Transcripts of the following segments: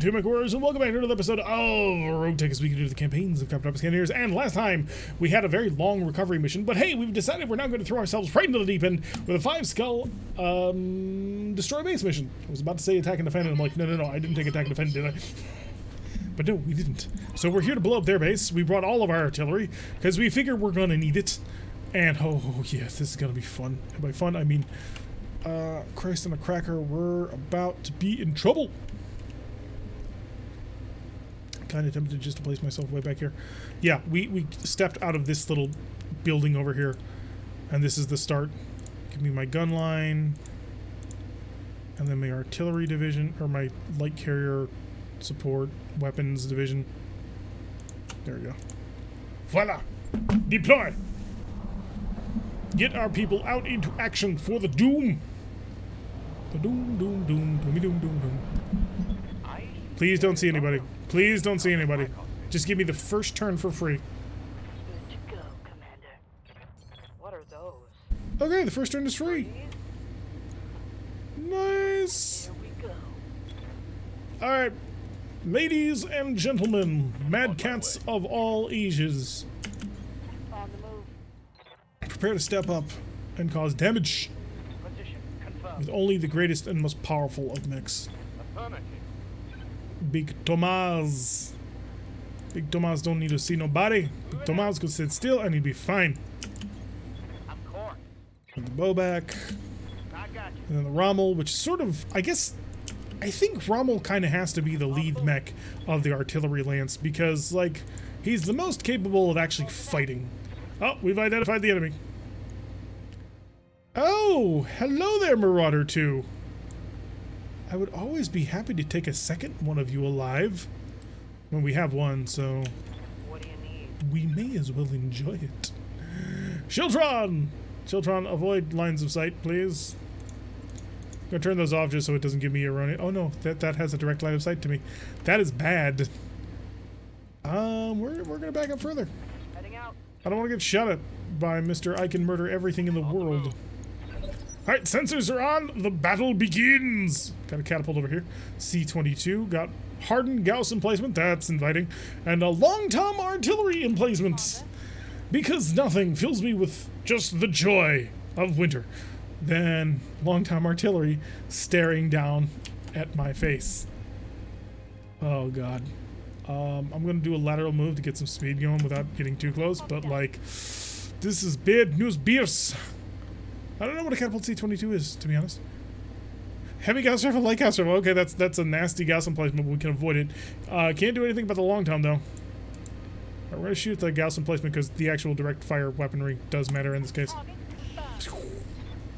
Hey, my warriors, and welcome back to another episode of RogueTech as we can do the campaigns of Coppertop Cannoneers. And last time we had a very long recovery mission, but hey, we've decided we're now going to throw ourselves right into the deep end with a 5-skull destroy base mission. I was about to say attack and defend, and I'm like, no, I didn't take attack and defend, did I? But no, we didn't. So we're here to blow up their base. We brought all of our artillery because we figure we're going to need it. And oh yes, this is going to be fun. And by fun, I mean, Christ and a cracker, we're about to be in trouble. Kind of tempted just to place myself way back here. Yeah, we stepped out of this little building over here, and this is the start. Give me my gun line, and then my artillery division, or my light carrier support weapons division. There we go. Voila! Deploy! Get our people out into action for the doom! The doom, doom, doom, doomy doom, doom, doom. Please don't see anybody. Please don't see anybody. Just give me the first turn for free. Good to go, Commander. What are those? Okay, the first turn is free. Nice. Here we go. Alright, ladies and gentlemen, mad cats of all ages, On the move. prepare to step up and cause damage Position confirmed. with only the greatest and most powerful of mechs. Affirmative. Big Tomas. Big Tomas don't need to see nobody. Big Tomas could sit still and he'd be fine. I'm caught. Put the bow back. I got you. And then the Rommel, which sort of, I think Rommel kind of has to be the lead mech of the artillery lance because, like, he's the most capable of actually fighting. Oh, we've identified the enemy. Oh, hello there, Marauder 2. I would always be happy to take a second one of you alive. Well, we have one, so What do you need? we may as well enjoy it. Shiltron! Shiltron, avoid lines of sight, please. I'm gonna turn those off just so it doesn't give me a run. Oh no, that has a direct line of sight to me. That is bad. We're gonna back up further. Heading out. I don't want to get shot at by Mr. I can murder everything in the world. Alright, sensors are on. The battle begins. Got a catapult over here. C-22. Got hardened Gauss emplacement. That's inviting. And a long-tom artillery emplacement. Because nothing fills me with just the joy of winter than long-tom artillery staring down at my face. Oh, God. I'm going to do a lateral move to get some speed going without getting too close. But, like, this is bad news beers. I don't know what a catapult C-22 is, to be honest. Heavy Gauss rifle, light Gauss rifle. Okay, that's a nasty Gauss emplacement, but we can avoid it. Can't do anything about the long tom, though. Right, we're going to shoot the Gauss emplacement because the actual direct fire weaponry does matter in this case.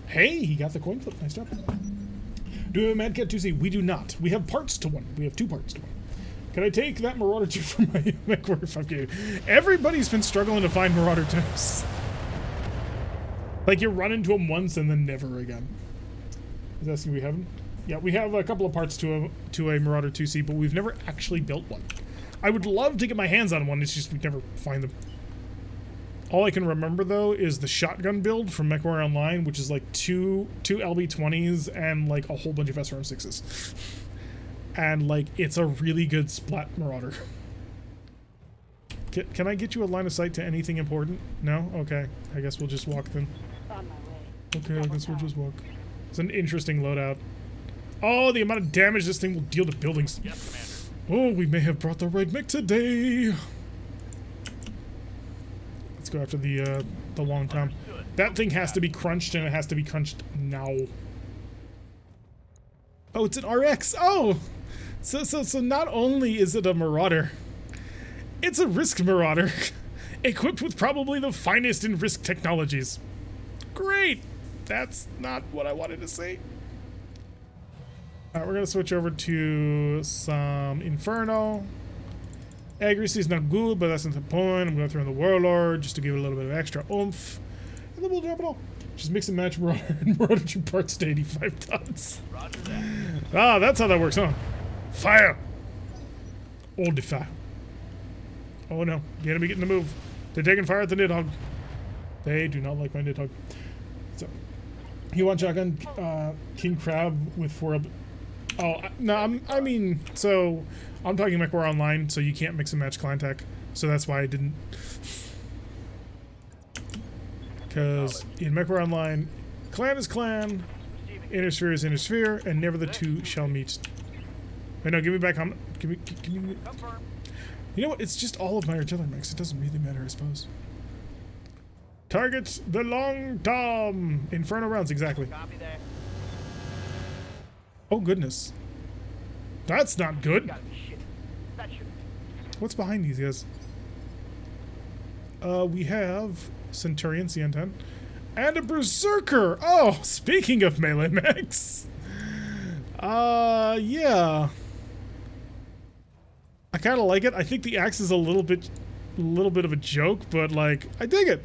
Hey, he got the coin flip. Nice job. Do we have a Mad Cat 2C? We do not. We have parts to one. We have 2 parts to one. Can I take that Marauder 2 from my mech warrior 5K? Everybody's been struggling to find Marauder 2s. Like, you run into them once and then never again. Is that something we haven't? Yeah, we have a couple of parts to a Marauder 2C, but we've never actually built one. I would love to get my hands on one, it's just we never find them. All I can remember, though, is the shotgun build from MechWarrior Online, which is like two LB-20s and like a whole bunch of SRM-6s. And like, it's a really good splat Marauder. Can I get you a line of sight to anything important? No? Okay. I guess we'll just walk then. On my way. Okay, I guess we'll just walk. It's an interesting loadout. Oh, the amount of damage this thing will deal to buildings. Yes, Commander. Oh, we may have brought the right mech today. Let's go after the long tom. That thing has to be crunched, and it has to be crunched now. Oh, it's an RX. Oh! So not only is it a Marauder, it's a Risk Marauder, equipped with probably the finest in Risk technologies. Great! That's not what I wanted to say. Alright, we're going to switch over to some Inferno. Accuracy is not good, but that's not the point. I'm going to throw in the Warlord just to give it a little bit of extra oomph. And then we'll drop it all. Just mix and match Marauder and Marauder 2 parts to 85 tons. Roger that. Ah, that's how that works, huh? Fire! All the fire. Oh no, the enemy getting the move. They're taking fire at the Nidhogg. They do not like my Nidhogg. So, you want shotgun, King Crab with 4 up. Oh, no, I mean, so I'm talking MechWar Online, so you can't mix and match clan tech. So that's why I didn't. Because in MechWar Online, clan is clan, intersphere is intersphere, and never the two shall meet. Wait, no, give me back. Give me. You know what? It's just all of my artillery mix. It doesn't really matter, I suppose. Target the long tom. Inferno rounds, exactly. Oh, goodness. That's not good. What's behind these guys? We have Centurion CN10 and a Berserker. Oh, speaking of melee mechs. Yeah. I kind of like it. I think the axe is a little bit of a joke, but like, I dig it.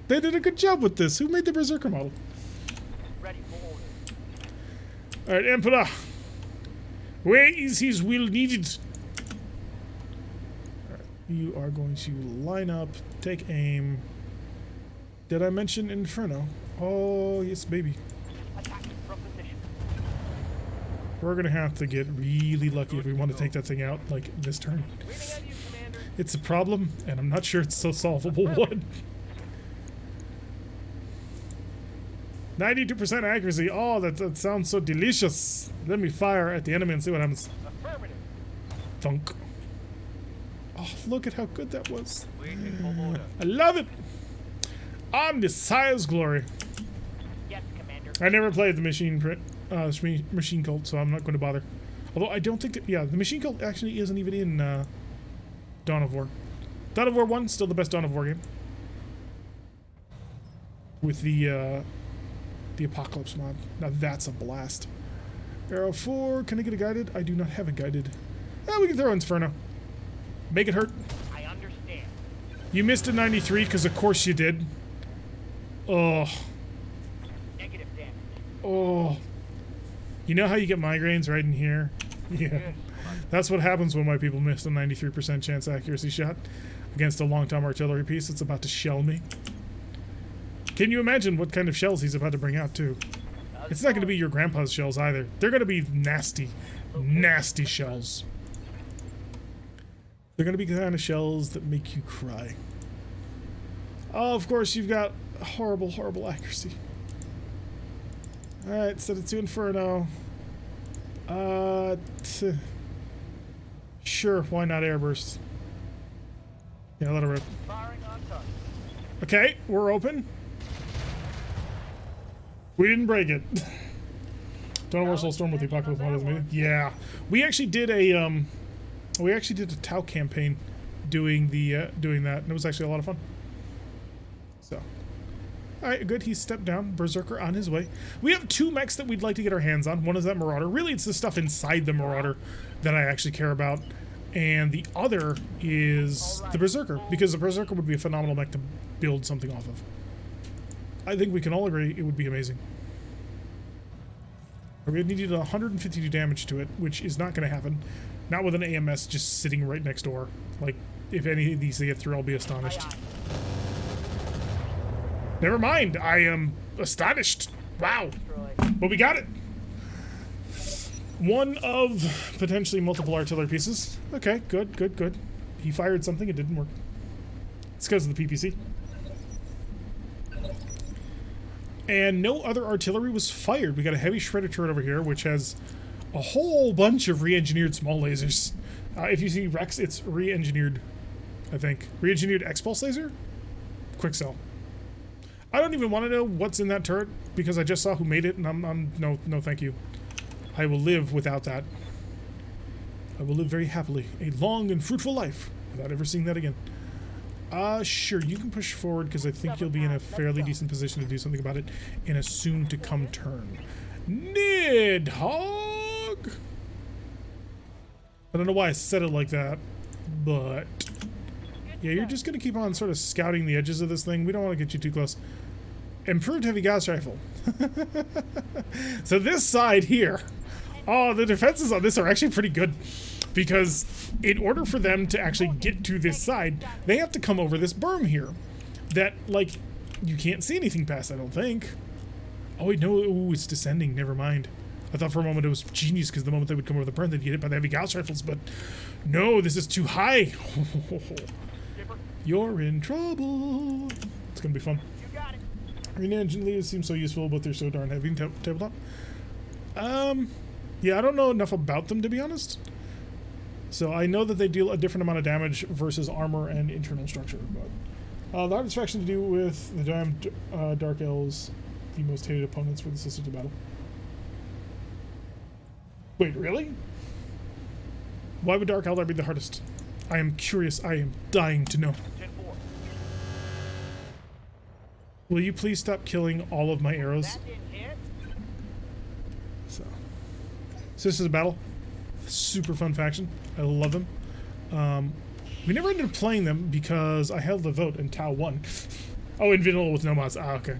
They did a good job with this. Who made the Berserker model? Ready for order. All right, Emperor. Where is his will needed? All right, you are going to line up, take aim. Did I mention Inferno? Oh, yes, baby. Attacking from position. We're gonna have to get really lucky if we want to take that thing out, like, this turn. Waiting on you, Commander. It's a problem, and I'm not sure it's so solvable one. 92% accuracy. Oh, that sounds so delicious. Let me fire at the enemy and see what happens. Affirmative. Thunk. Oh, look at how good that was. Waiting for order. I love it. On the Sire's glory. Yes, Commander. I never played the machine cult, so I'm not going to bother. Although I don't think that, yeah, the machine cult actually isn't even in Dawn of War. Dawn of War 1, still the best Dawn of War game. With the Apocalypse mod. Now that's a blast. Arrow 4, can I get a guided? I do not have a guided. We can throw Inferno. Make it hurt. I understand. You missed a 93 because of course you did. Oh. Negative damage. Oh. You know how you get migraines right in here? Yeah. That's what happens when my people missed a 93% chance accuracy shot against a long-time artillery piece that's about to shell me. Can you imagine what kind of shells he's about to bring out, too? It's not going to be your grandpa's shells, either. They're going to be nasty, nasty shells. They're going to be the kind of shells that make you cry. Oh, of course, you've got horrible, horrible accuracy. Alright, set it to Inferno. Sure, why not Airburst? Yeah, let it rip. Firing on target. Okay, we're open. We didn't break it. Don't know Soul Storm with the Apocalypse mod, isn't it? Yeah, we actually did a Tau campaign doing that, and it was actually a lot of fun. So, all right, good. He's stepped down. Berserker on his way. We have 2 mechs that we'd like to get our hands on. One is that Marauder. Really, it's the stuff inside the Marauder that I actually care about, and the other is the Berserker, because the Berserker would be a phenomenal mech to build something off of. I think we can all agree it would be amazing. We're going to need 152 damage to it, which is not going to happen. Not with an AMS just sitting right next door. Like, if any of these they get through, I'll be astonished. Never mind, I am astonished. Wow. But we got it. One of potentially multiple artillery pieces. Okay, good, good, good. He fired something, it didn't work. It's because of the PPC. And no other artillery was fired. We got a heavy shredder turret over here, which has a whole bunch of re-engineered small lasers. If you see Rex, it's re-engineered, I think. Re-engineered X-Pulse laser? Quick sell. I don't even want to know what's in that turret, because I just saw who made it, and no thank you. I will live without that. I will live very happily, a long and fruitful life, without ever seeing that again. Sure, you can push forward, because I think you'll be in a fairly decent position to do something about it in a soon-to-come turn. Nidhogg! I don't know why I said it like that, but... yeah, you're just going to keep on sort of scouting the edges of this thing. We don't want to get you too close. Improved heavy gas rifle. So this side here... oh, the defenses on this are actually pretty good. Because in order for them to actually get to this side, they have to come over this berm here. That, like, you can't see anything past, I don't think. Oh, wait, no. Ooh, it's descending. Never mind. I thought for a moment it was genius because the moment they would come over the burn, they'd get hit by the heavy Gauss rifles, but no, this is too high. You're in trouble. It's gonna be fun. Green engine leads seem so useful, but they're so darn heavy in tabletop. Yeah, I don't know enough about them, to be honest. So I know that they deal a different amount of damage versus armor and internal structure, but the hardest faction to do with the damn Dark Elves, the most hated opponents for the Sisters of Battle. Wait, really? Why would Dark Eldar be the hardest? I am curious. I am dying to know. Will you please stop killing all of my arrows? So, Sisters of Battle, super fun faction. I love them. We never ended up playing them because I held the vote and Tau won. Oh, in vanilla with no mods. Ah, okay.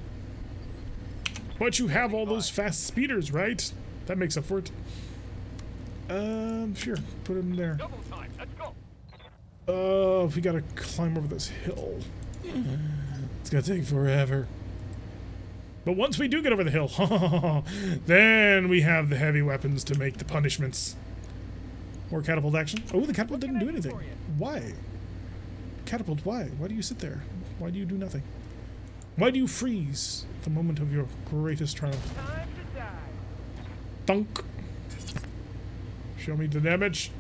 But you have all those fast speeders, right? That makes up for it. Sure. Put them there. We gotta climb over this hill. It's gonna take forever. But once we do get over the hill, then we have the heavy weapons to make the punishments. More catapult action. Oh, the catapult didn't do anything. Why? Catapult, why? Why do you sit there? Why do you do nothing? Why do you freeze at the moment of your greatest triumph? Thunk. Show me the damage.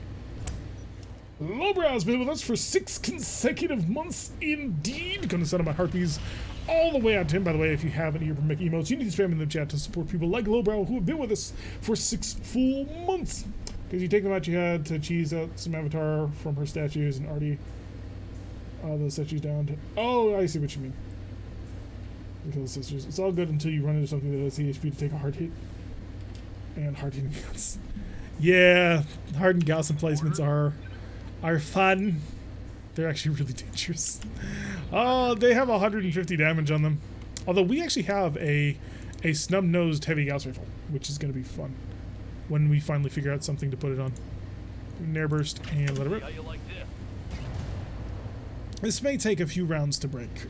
Lowbrow's been with us for 6 consecutive months indeed. Gonna send out my heartbeats all the way out to him. By the way, if you have any make emotes, you need to spam in the chat to support people like Lowbrow who have been with us for 6 full months. Because you take them out, you had to cheese out some avatar from her statues and already those statues down to... Oh, I see what you mean. Kill the sisters. It's all good until you run into something that has CHP to take a hard hit. And hard hitting guns. Yeah, hardened Gauss emplacements are fun. They're actually really dangerous. Oh, they have 150 damage on them. Although we actually have a snub-nosed heavy Gauss rifle, which is going to be fun when we finally figure out something to put it on. An air burst and let it rip. This may take a few rounds to break.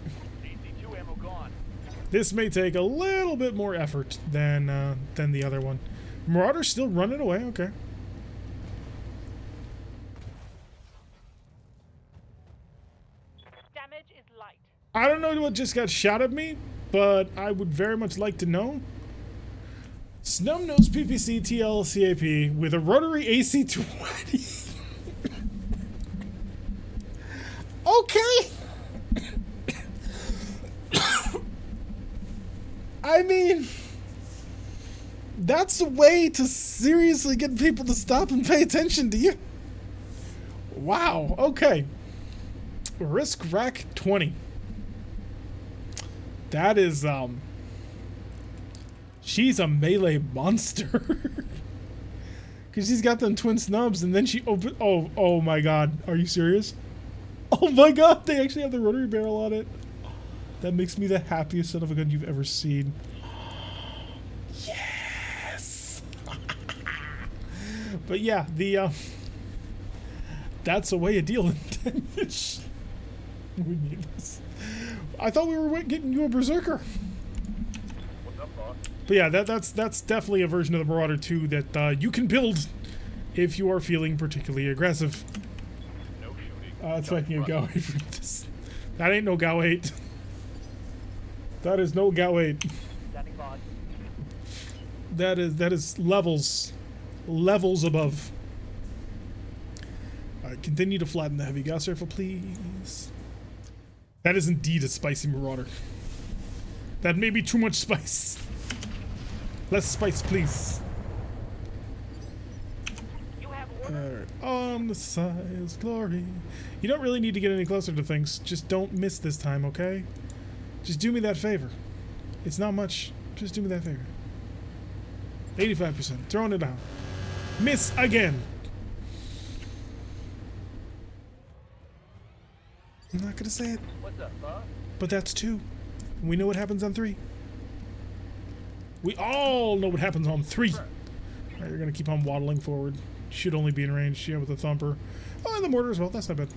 This may take a little bit more effort than the other one. Marauder's still running away. Okay. Damage is light. I don't know what just got shot at me, but I would very much like to know. Snub-nosed PPC TLCAP with a rotary AC-20. Okay. I mean, that's a way to seriously get people to stop and pay attention to you. Wow, okay. Risk rack 20. That is, she's a melee monster. Because she's got them twin snubs and then she opened, oh my god, are you serious? Oh my god, they actually have the rotary barrel on it. That makes me the happiest son of a gun you've ever seen. Yes! But yeah, that's a way of dealing damage. We need this. I thought we were getting you a Berserker. What's up, boss? But yeah, that's definitely a version of the Marauder 2 that you can build if you are feeling particularly aggressive. No shooting. It's making a Gao 8 for this. That ain't no Gao 8. That is no Gao 8. That is levels above. Alright, continue to flatten the heavy Gauss rifle, please. That is indeed a spicy Marauder. That may be too much spice. Less spice, please. Alright, on the side's glory. You don't really need to get any closer to things. Just don't miss this time, okay? Just do me that favor. It's not much. Just do me that favor. 85%. Throwing it out. Miss again. I'm not gonna say it. What's up, boss? But that's 2. We know what happens on 3. We all know what happens on 3. Alright, you're gonna keep on waddling forward. Should only be in range, yeah, with a thumper. Oh, and the mortar as well. That's not bad.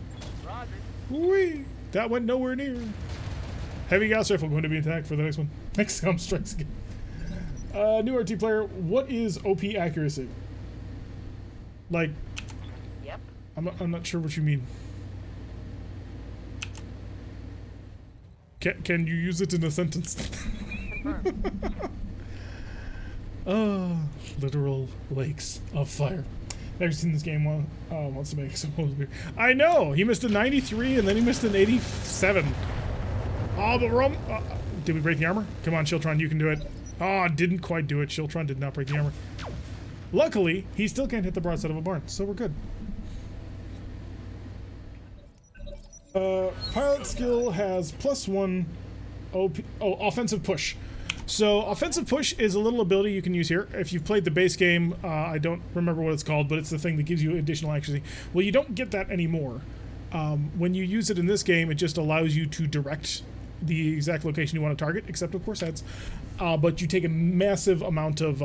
Roger. Whee! That went nowhere near. Heavy Gauss rifle going to be attacked for the next one. XCOM strikes again. New RT player, what is OP accuracy? Like, Yep. I'm not sure what you mean. Can you use it in a sentence? Confirmed. Oh, literal lakes of fire. Never seen this game wants to make some. I know! He missed a 93 and then he missed an 87. Oh, but we're did we break the armor? Come on, Shiltron, you can do it. Oh, didn't quite do it. Shiltron did not break the armor. Luckily, he still can't hit the broadside of a barn, so we're good. Pilot skill has +1 offensive push. So offensive push is a little ability you can use here. If you've played the base game, I don't remember what it's called, but it's the thing that gives you additional accuracy. Well, you don't get that anymore. When you use it in this game, it just allows you to direct the exact location you want to target, except of course heads. But you take a massive amount of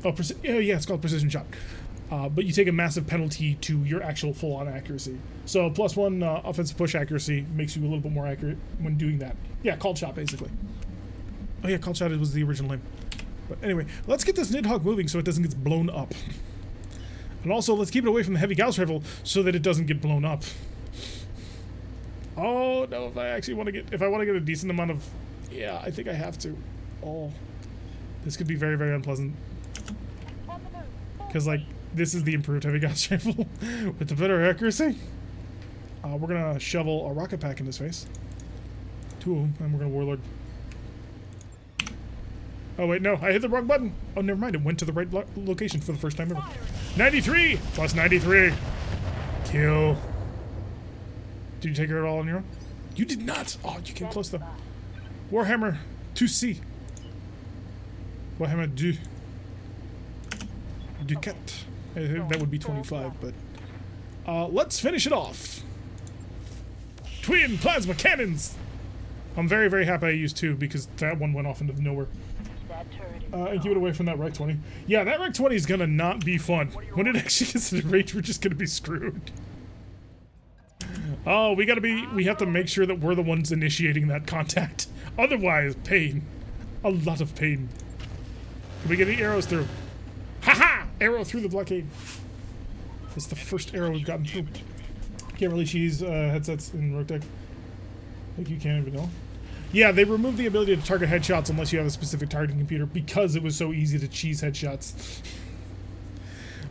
it's called precision shot. But you take a massive penalty to your actual full-on accuracy. So +1 offensive push accuracy makes you a little bit more accurate when doing that. Yeah, called shot basically. Oh yeah, called shot was the original name. But anyway, let's get this Nidhogg moving so it doesn't get blown up. And also, let's keep it away from the heavy Gauss rifle so that it doesn't get blown up. Oh no, if I want to get a decent amount of, yeah, I think I have to. Oh, this could be very, very unpleasant. Because like, this is the improved heavy Gauss rifle with the better accuracy. We're gonna shovel a rocket pack in his face. 2 of them, and we're gonna warlord. Oh wait, no, I hit the wrong button. Oh, never mind, it went to the right location for the first time ever. 93 plus 93. Kill. Did you take it all on your own? You did not. Oh, you came close though. Warhammer 2C. Warhammer 2. Ducat. That would be 25, but let's finish it off. Twin plasma cannons. I'm very, very happy I used 2 because that one went off into nowhere. That turret is And keep it away from that Rec 20. Yeah, that Rec 20 is gonna not be fun. When it actually gets to the range, we're just gonna be screwed. Oh, we have to make sure that we're the ones initiating that contact. Otherwise, pain. A lot of pain. Can we get any arrows through? Haha! Arrow through the blockade. It's the first arrow we've gotten through. Can't really cheese headsets in RogueTech. Like you can't even know. Yeah, they removed the ability to target headshots unless you have a specific targeting computer because it was so easy to cheese headshots.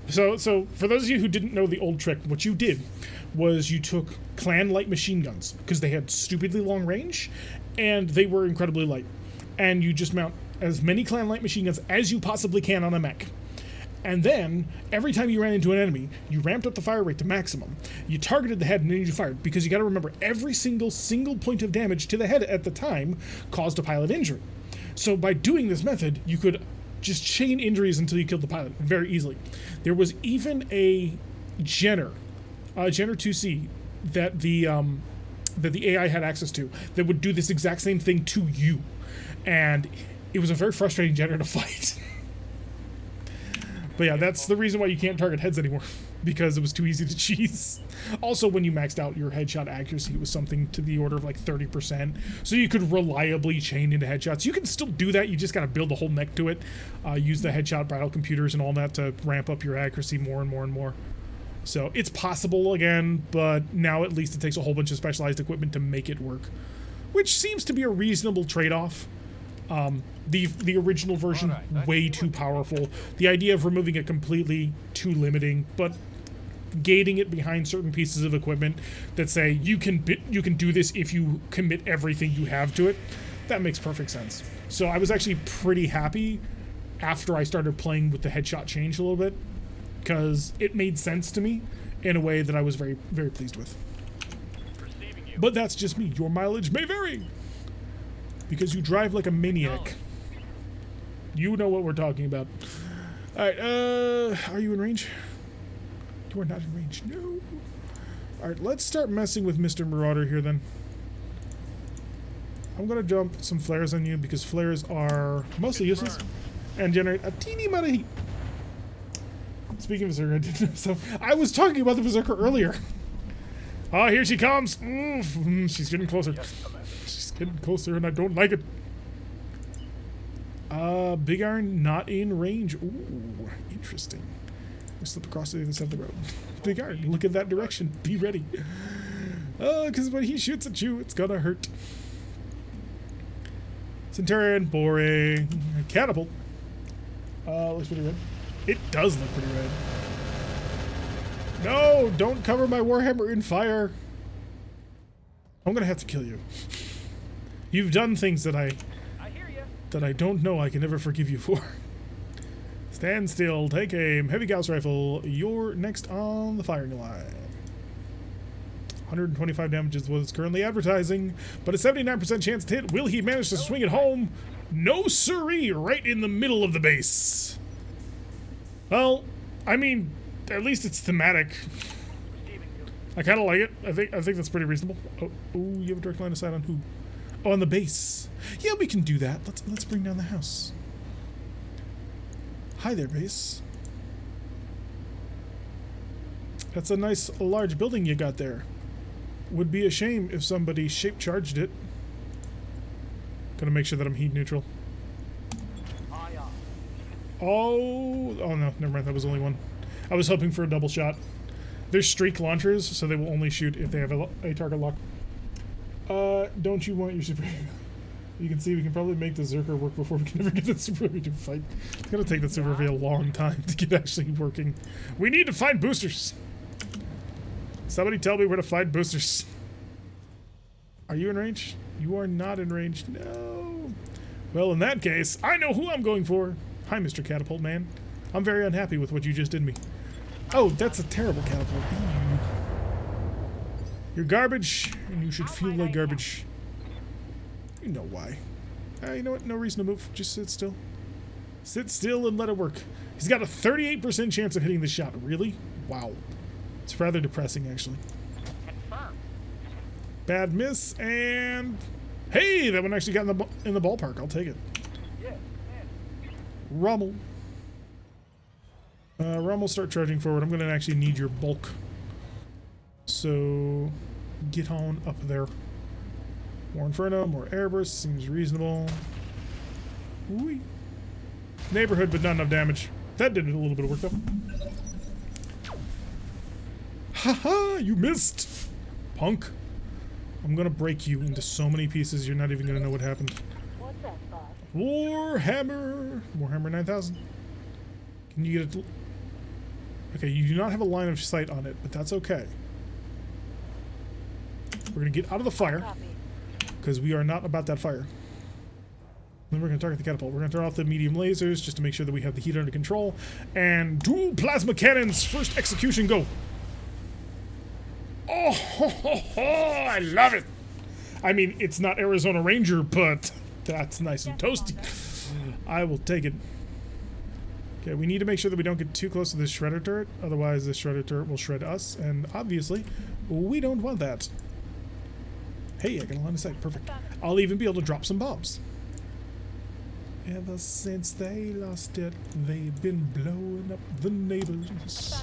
So for those of you who didn't know the old trick, what you did was you took clan light machine guns because they had stupidly long range and they were incredibly light. And you just mount as many clan light machine guns as you possibly can on a mech. And then, every time you ran into an enemy, you ramped up the fire rate to maximum. You targeted the head and then you fired, because you gotta remember, every single point of damage to the head at the time caused a pilot injury. So by doing this method, you could just chain injuries until you killed the pilot very easily. There was even a Jenner 2C, that the AI had access to, that would do this exact same thing to you. And it was a very frustrating Jenner to fight. But yeah, that's the reason why you can't target heads anymore, because it was too easy to cheese. Also, when you maxed out your headshot accuracy, it was something to the order of like 30%, so you could reliably chain into headshots. You can still do that, you just gotta build a whole mech to it, use the headshot battle computers and all that to ramp up your accuracy more and more and more. So it's possible again, but now at least it takes a whole bunch of specialized equipment to make it work, which seems to be a reasonable trade-off. The original version, way too powerful. The idea of removing it completely, too limiting, but gating it behind certain pieces of equipment that say you can do this if you commit everything you have to it, that makes perfect sense. So I was actually pretty happy after I started playing with the headshot change a little bit, because it made sense to me in a way that I was very, very pleased with. But that's just me. Your mileage may vary, because you drive like a maniac. You know what we're talking about. Alright, are you in range? You are not in range. No. Alright, let's start messing with Mr. Marauder here then. I'm gonna dump some flares on you because flares are mostly useless and generate a teeny amount of heat. Speaking of Berserker, I didn't know so. I was talking about the Berserker earlier. Oh, here she comes. She's getting closer. She's getting closer and I don't like it. Big Iron not in range. Ooh, interesting. We slip across to the other side of the road. Big Iron, look in that direction. Be ready. Because when he shoots at you, it's gonna hurt. Centurion, boring. Catapult. Looks pretty red. It does look pretty red. No, don't cover my Warhammer in fire. I'm gonna have to kill you. You've done things that I don't know I can never forgive you for. Stand still, take aim, heavy Gauss rifle. You're next on the firing line. 125 damage is what it's currently advertising, but a 79% chance to hit. Will he manage to swing it home? No siree, right in the middle of the base. Well, I mean, at least it's thematic. I kind of like it. I think that's pretty reasonable. Oh, you have a direct line of sight on who? Oh, on the base. Yeah, we can do that. Let's bring down the house. Hi there, base. That's a nice large building you got there. Would be a shame if somebody shape charged it. Gonna make sure that I'm heat neutral. Oh no, never mind. That was only one. I was hoping for a double shot. They're streak launchers, so they will only shoot if they have a target lock. Don't you want your super? You can see we can probably make the Zerker work before we can ever get the super to fight. It's gonna take the super a long time to get actually working. We need to find boosters. Somebody tell me where to find boosters. Are you in range? You are not in range. No. Well, in that case, I know who I'm going for. Hi, Mr. Catapult Man. I'm very unhappy with what you just did me. Oh, that's a terrible catapult. You're garbage, and you should feel like garbage. You know why. You know what? No reason to move. Just sit still. Sit still and let it work. He's got a 38% chance of hitting the shot. Really? Wow. It's rather depressing, actually. Bad miss, and... Hey! That one actually got in the ballpark. I'll take it. Rommel. Rommel, start charging forward. I'm going to actually need your bulk. So, get on up there. More Inferno, more Airburst. Seems reasonable. Whee. Neighborhood, but not enough damage. That did a little bit of work, though. Haha! You missed! Punk. I'm going to break you into so many pieces, you're not even going to know what happened. What's that, boss? Warhammer! Warhammer 9000. Can you get it? Okay, you do not have a line of sight on it, but that's okay. We're going to get out of the fire, because we are not about that fire. Then we're going to target the catapult. We're going to turn off the medium lasers, just to make sure that we have the heat under control. And dual plasma cannons! First execution, go! Oh, ho, ho, ho, I love it! I mean, it's not Arizona Ranger, but that's nice and toasty. I will take it. Okay, we need to make sure that we don't get too close to this shredder turret, otherwise this shredder turret will shred us, and obviously, we don't want that. Hey, I got a line of sight, perfect. I'll even be able to drop some bombs. Ever since they lost it, they've been blowing up the neighbors.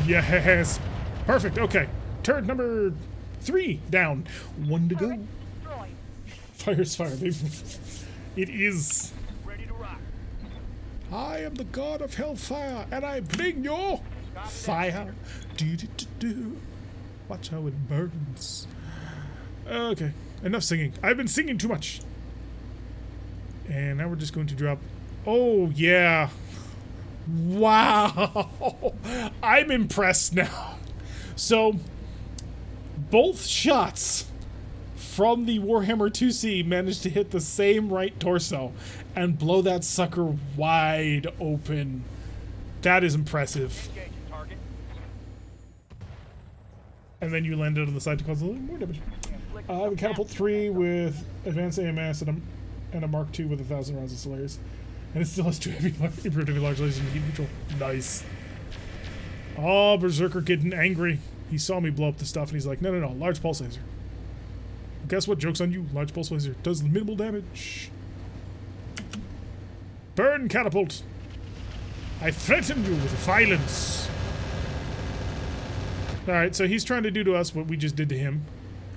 Yes! Perfect, okay. Turret number 3 down. 1 to go. Fire's fire, baby. It is. I am the god of hellfire, and I bring you fire. Do. Watch how it burns. Okay, enough singing. I've been singing too much. And now we're just going to drop. Oh, yeah. Wow. I'm impressed now. So, both shots from the Warhammer 2C managed to hit the same right torso and blow that sucker wide open. That is impressive. And then you landed on the side to cause a little more damage. I have a Catapult 3 with Advanced AMS and a Mark II with 1,000 rounds of Solaris. And it still has 2 improved heavy large lasers and heat neutral. Nice. Oh, Berserker getting angry. He saw me blow up the stuff and he's like, no, large pulse laser. Guess what? Joke's on you. Large pulse laser does minimal damage. Burn, Catapult. I threaten you with violence. Alright, so he's trying to do to us what we just did to him.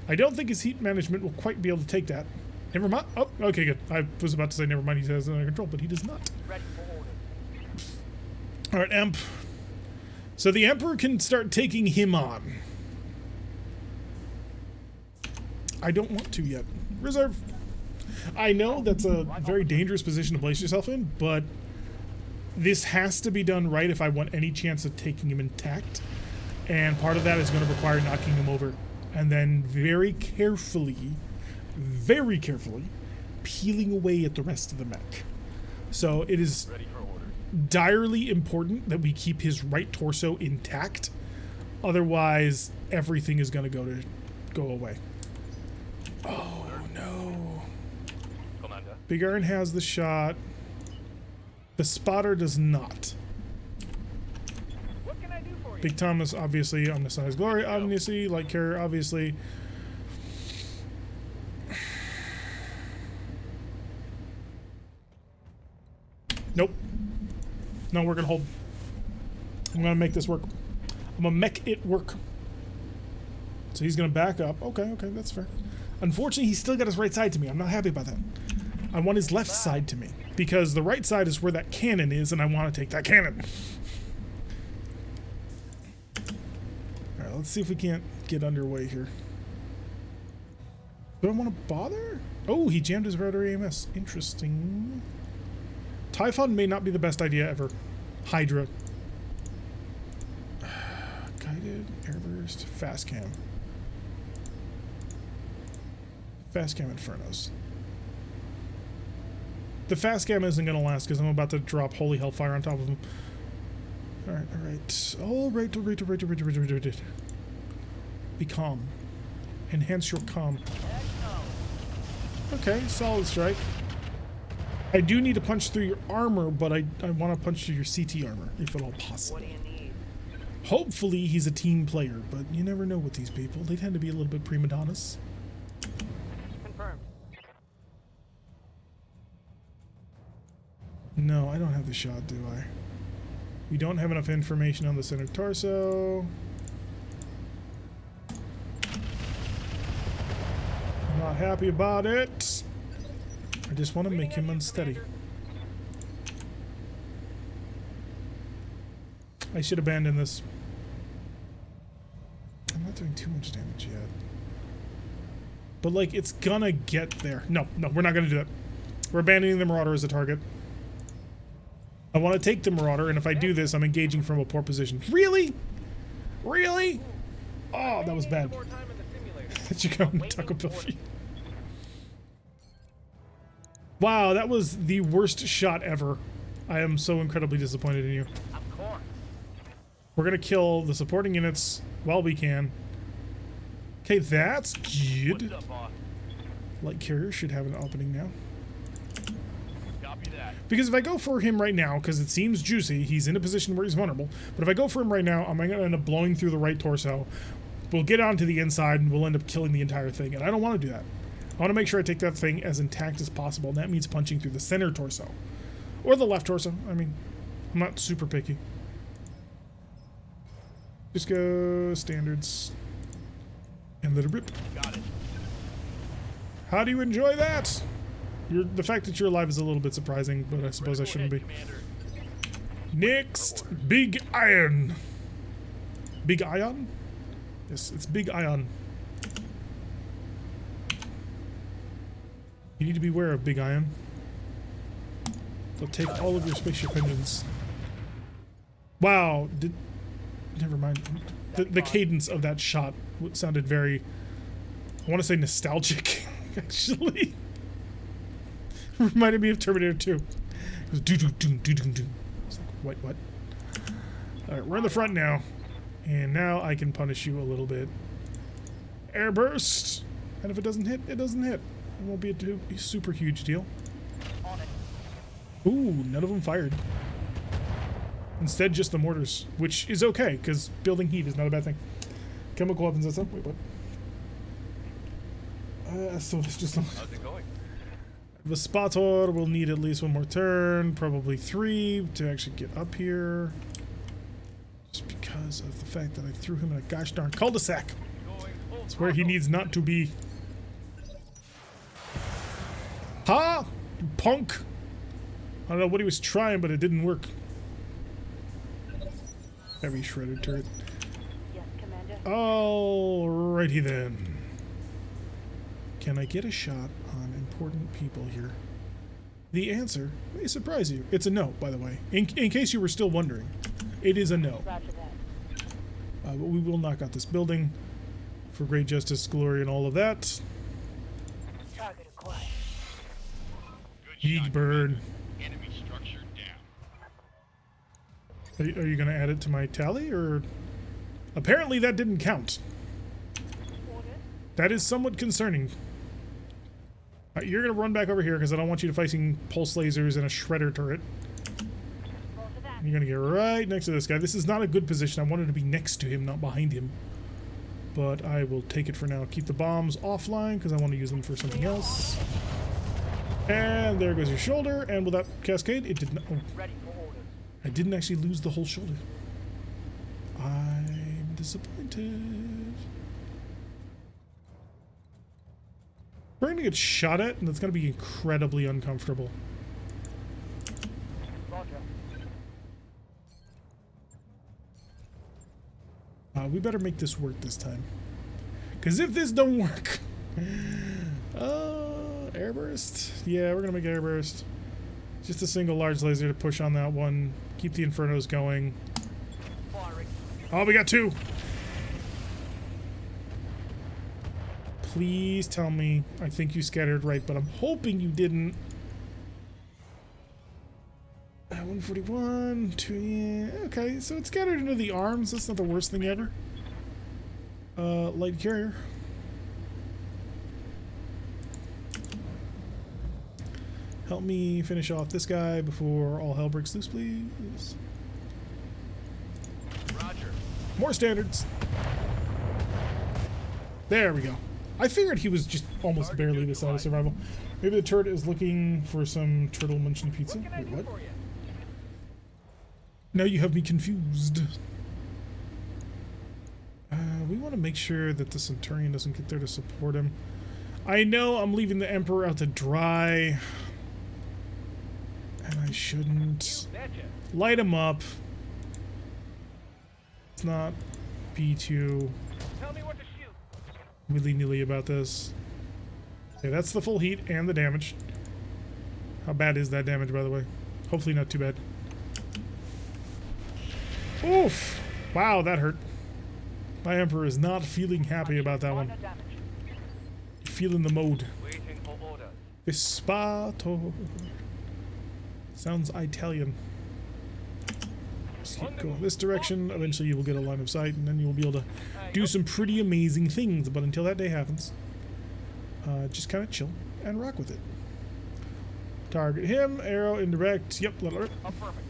I don't think his heat management will quite be able to take that. Never mind. Oh, okay, good. I was about to say never mind. He has it under control, but he does not. Ready for orders. All right, Emp. So the Emperor can start taking him on. I don't want to yet. Reserve. I know that's a very dangerous position to place yourself in, but this has to be done right if I want any chance of taking him intact. And part of that is going to require knocking him over. And then very carefully, peeling away at the rest of the mech. So it is Ready for orders. direly important that we keep his right torso intact. Otherwise, everything is going to go away. Oh, no. Commander. Big Iron has the shot. The spotter does not. What can I do for you? Big Thomas, obviously, on the Sun of His Glory, obviously. Light Carrier, obviously. Nope. No, we're gonna hold. I'm gonna make this work. I'm gonna mech it work. So he's gonna back up. Okay, that's fair. Unfortunately, he's still got his right side to me. I'm not happy about that. I want his left side to me. Because the right side is where that cannon is, and I want to take that cannon. Alright, let's see if we can't get underway here. Do I want to bother? Oh, he jammed his rotary AMS. Interesting. Typhon may not be the best idea ever. Hydra. Guided, airburst, fast cam. Fast cam Infernos. The fast cam isn't going to last because I'm about to drop Holy Hellfire on top of him. Alright. Be calm. Enhance your calm. Okay, solid strike. I do need to punch through your armor, but I want to punch through your CT armor, if at all possible. What do you need? Hopefully he's a team player, but you never know with these people. They tend to be a little bit prima donnas. Confirmed. No, I don't have the shot, do I? We don't have enough information on the center torso. I'm not happy about it. I just want to make him unsteady. I should abandon this. I'm not doing too much damage yet. But, like, it's gonna get there. No, we're not gonna do that. We're abandoning the Marauder as a target. I want to take the Marauder, and if I do this, I'm engaging from a poor position. Really? Really? Oh, that was bad. Let you go and Taco Bell for you. Wow, that was the worst shot ever. I am so incredibly disappointed in you. Of course. We're gonna kill the supporting units while we can. Okay, that's good. What's up, boss? Light Carrier should have an opening now. Copy that. Because if I go for him right now, because it seems juicy, he's in a position where he's vulnerable, but if I go for him right now, I'm going to end up blowing through the right torso. We'll get onto the inside, and we'll end up killing the entire thing, and I don't want to do that. I want to make sure I take that thing as intact as possible, and that means punching through the center torso. Or the left torso. I mean, I'm not super picky. Just go standards. And let it rip. Got it. How do you enjoy that? The fact that you're alive is a little bit surprising, but I suppose I shouldn't be. Next, Big Iron. Big Ion? Yes, it's Big Ion. You need to beware of Big Ion. They'll take all of your spaceship engines. Wow. Never mind. The cadence of that shot sounded very, I want to say nostalgic, actually. Reminded me of Terminator 2. It was do-do-do-do-do-do. It's like, what? Alright, we're in the front now. And now I can punish you a little bit. Airburst! And if it doesn't hit, it doesn't hit. It won't be a super huge deal. Ooh, none of them fired. Instead, just the mortars, which is okay, because building heat is not a bad thing. Chemical weapons and stuff. Wait, what? So it's just... How's it going? The spotter will need at least one more turn, probably 3, to actually get up here. Just because of the fact that I threw him in a gosh darn cul-de-sac. It's where he needs not to be. Ha! You punk! I don't know what he was trying, but it didn't work. Heavy shredded turret. Yes, Commander. Alrighty then. Can I get a shot on important people here? The answer may surprise you. It's a no, by the way. In case you were still wondering. It is a no. Roger that. But we will knock out this building for great justice, glory, and all of that. Target acquired. Yeeg bird. Enemy structure down. Are you going to add it to my tally, or? Apparently that didn't count. Order. That is somewhat concerning. You're going to run back over here because I don't want you to fighting pulse lasers and a shredder turret. Roger that. You're going to get right next to this guy. This is not a good position. I wanted to be next to him, not behind him. But I will take it for now. Keep the bombs offline because I want to use them for something else. And there goes your shoulder. And will that cascade? It did not. Oh, Ready for orders. I didn't actually lose the whole shoulder. I'm disappointed. We're going to get shot at, and that's going to be incredibly uncomfortable. Roger. We better make this work this time. Because if this don't work... airburst? Yeah, we're going to make airburst. Just a single large laser to push on that one. Keep the infernos going. Firing. Oh, we got two! Please tell me. I think you scattered right, but I'm hoping you didn't. 141, 2, yeah, okay, so it's scattered into the arms. That's not the worst thing ever. Light carrier. Help me finish off this guy before all hell breaks loose, please. Roger. More standards. There we go. I figured he was just almost barely this out of survival. Maybe the turret is looking for some turtle munching pizza. What can I Wait, do what? for you? Now you have me confused. We want to make sure that the Centurion doesn't get there to support him. I know I'm leaving the Emperor out to dry. And I shouldn't. Betcha. Light him up. Let's not be too Tell me what to shoot. willy-nilly about this. Okay, that's the full heat and the damage. How bad is that damage, by the way? Hopefully not too bad. Oof! Wow, that hurt. My Emperor is not feeling happy about that one. Minor damage. Feeling the mode. Waiting for orders. Vispato. Sounds Italian. Just keep going this direction. Eventually you will get a line of sight, and then you will be able to do some pretty amazing things. But until that day happens, just kind of chill and rock with it. Target him. Arrow indirect. Yep, let it rip. Affirmative.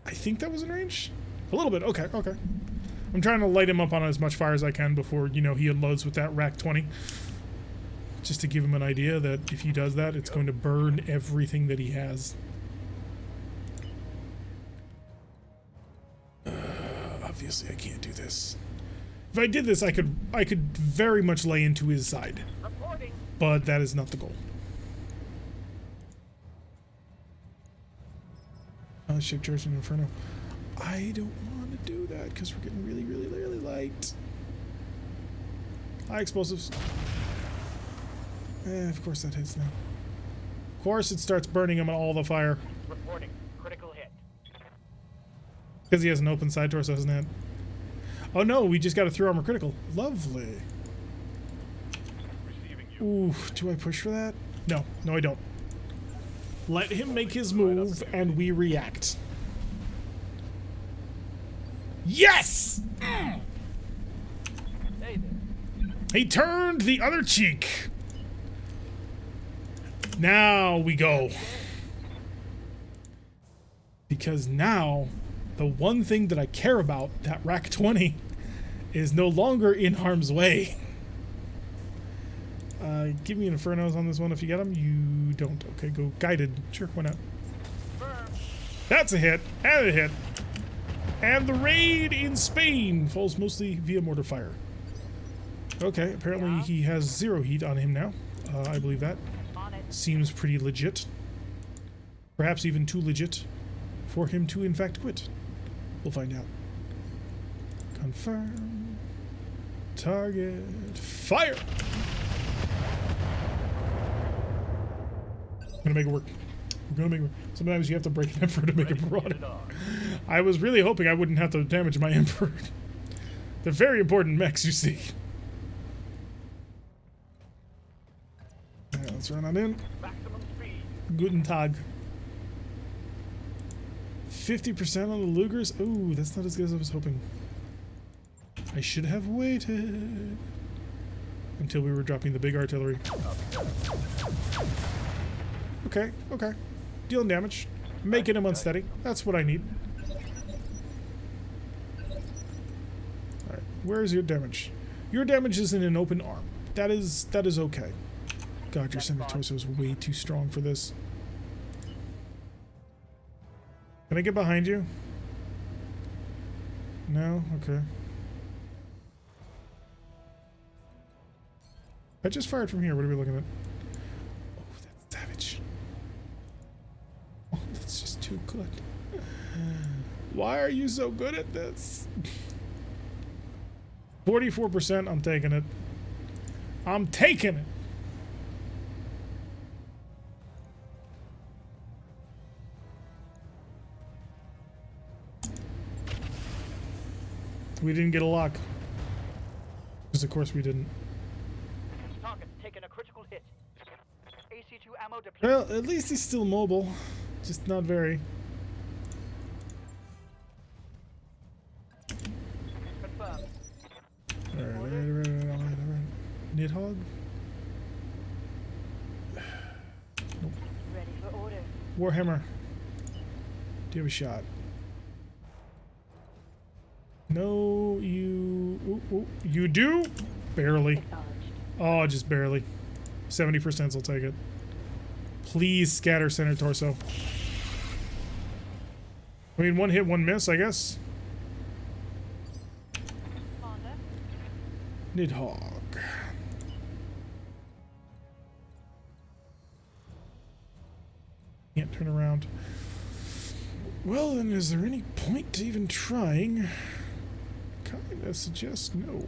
I think that was in range? A little bit. Okay, okay. I'm trying to light him up on as much fire as I can before, you know, he unloads with that Rack 20. Just to give him an idea that if he does that, it's going to burn everything that he has. Obviously, I can't do this. If I did this, I could very much lay into his side. Reporting. But that is not the goal. Shape charge and Inferno. I don't want to do that because we're getting really, really, really light. High explosives. Of course that hits now. Of course it starts burning him on all the fire. Reporting. Critical hit. Because he has an open side torso, doesn't it? Oh no, we just got a 3 armor critical. Lovely. Receiving you. Ooh, do I push for that? No, no I don't. Let him make his move and we react. Yes! Hey there. He turned the other cheek. Now we go. Because now, the one thing that I care about, that Rack 20, is no longer in harm's way. Give me Infernos on this one if you get them. You don't. Okay, go guided. Sure, why not? Firm. That's a hit, and a hit. And the raid in Spain falls mostly via mortar fire. Okay, apparently he has 0 heat on him now. I believe that. On it. Seems pretty legit. Perhaps even too legit for him to in fact quit. We'll find out. Confirm. Target. Fire! I'm gonna make it work. We're gonna make it work. Sometimes you have to break an Emperor to make a Marauder. I was really hoping I wouldn't have to damage my Emperor. They're very important mechs, you see. Alright, let's run on in. Maximum speed. Guten Tag. 50% on the Lugers? Ooh, that's not as good as I was hoping. I should have waited until we were dropping the big artillery. Okay, okay. Dealing damage. Making him unsteady. That's what I need. Alright, where's your damage? Your damage is in an open arm. That is okay. God, your center torso is way too strong for this. Can I get behind you? No? Okay. I just fired from here. What are we looking at? Oh, that's savage. Oh, that's just too good. Why are you so good at this? 44%. I'm taking it. I'm taking it. We didn't get a lock. Because of course we didn't. Target taking a critical hit. AC2 ammo depleted. Well, at least he's still mobile. Just not very. Confirmed. Alright. Nidhogg? Ready for order. Warhammer. Do you have a shot? No, you... Ooh, you do? Barely. Acknowledged. Oh, just barely. 70% will take it. Please scatter center torso. I mean, one hit, one miss, I guess. Commander. Nidhogg. Can't turn around. Well, then, is there any point to even trying? Kinda suggest no.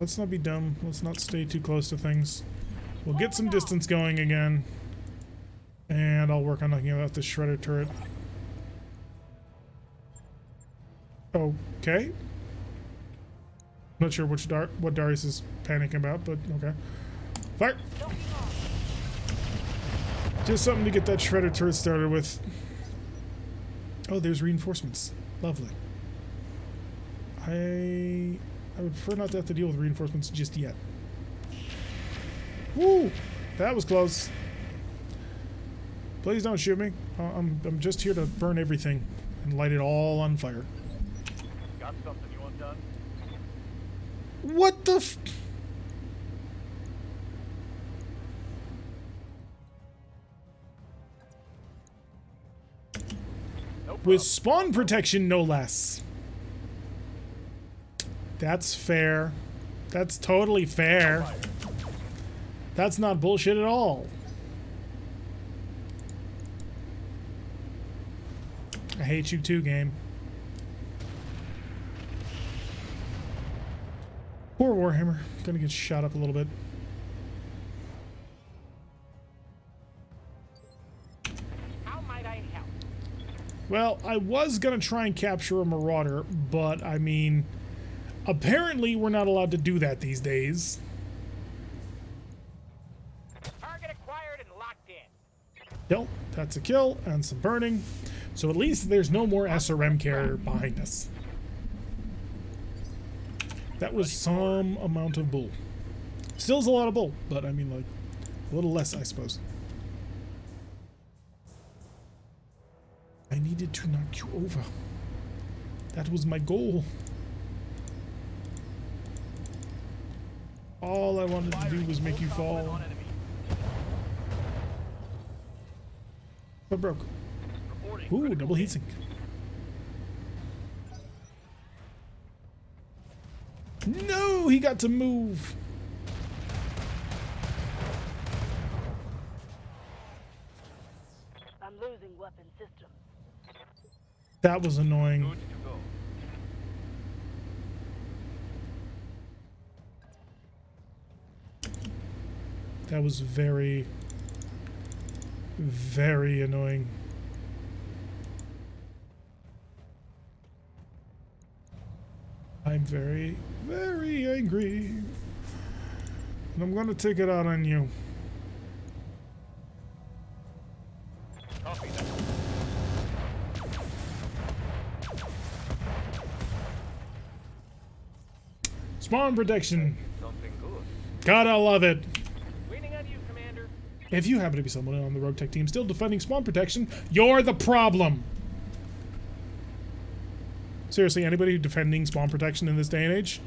Let's not be dumb. Let's not stay too close to things. We'll get some distance going again. And I'll work on knocking out the shredder turret. Okay. Not sure what Darius is panicking about, but okay. Fire! Just something to get that shredder turret started with. Oh, there's reinforcements. Lovely. I would prefer not to have to deal with reinforcements just yet. Woo! That was close. Please don't shoot me. I'm just here to burn everything and light it all on fire. Got something you want done? What the f... No problem. With spawn protection, no less. That's fair. That's totally fair. That's not bullshit at all. I hate you too, game. Poor Warhammer. Gonna get shot up a little bit. How might I help? Well, I was gonna try and capture a Marauder, but I mean, apparently we're not allowed to do that these days. Target acquired and locked in. Nope, that's a kill and some burning. So at least there's no more SRM carrier behind us. That was some amount of bull. Still's a lot of bull, but I mean, like, a little less, I suppose. I needed to knock you over. That was my goal. All I wanted to do was make you fall. What broke? Ooh, double heatsink. No, he got to move. I'm losing weapon systems. That was annoying. Good to go. That was very, very annoying. I'm very, very angry. And I'm gonna take it out on you. Copy that. Spawn protection. Something good. Gotta love it. Waiting on you, Commander. If you happen to be someone on the RogueTech team still defending spawn protection, you're the problem. Seriously, anybody defending spawn protection in this day and age,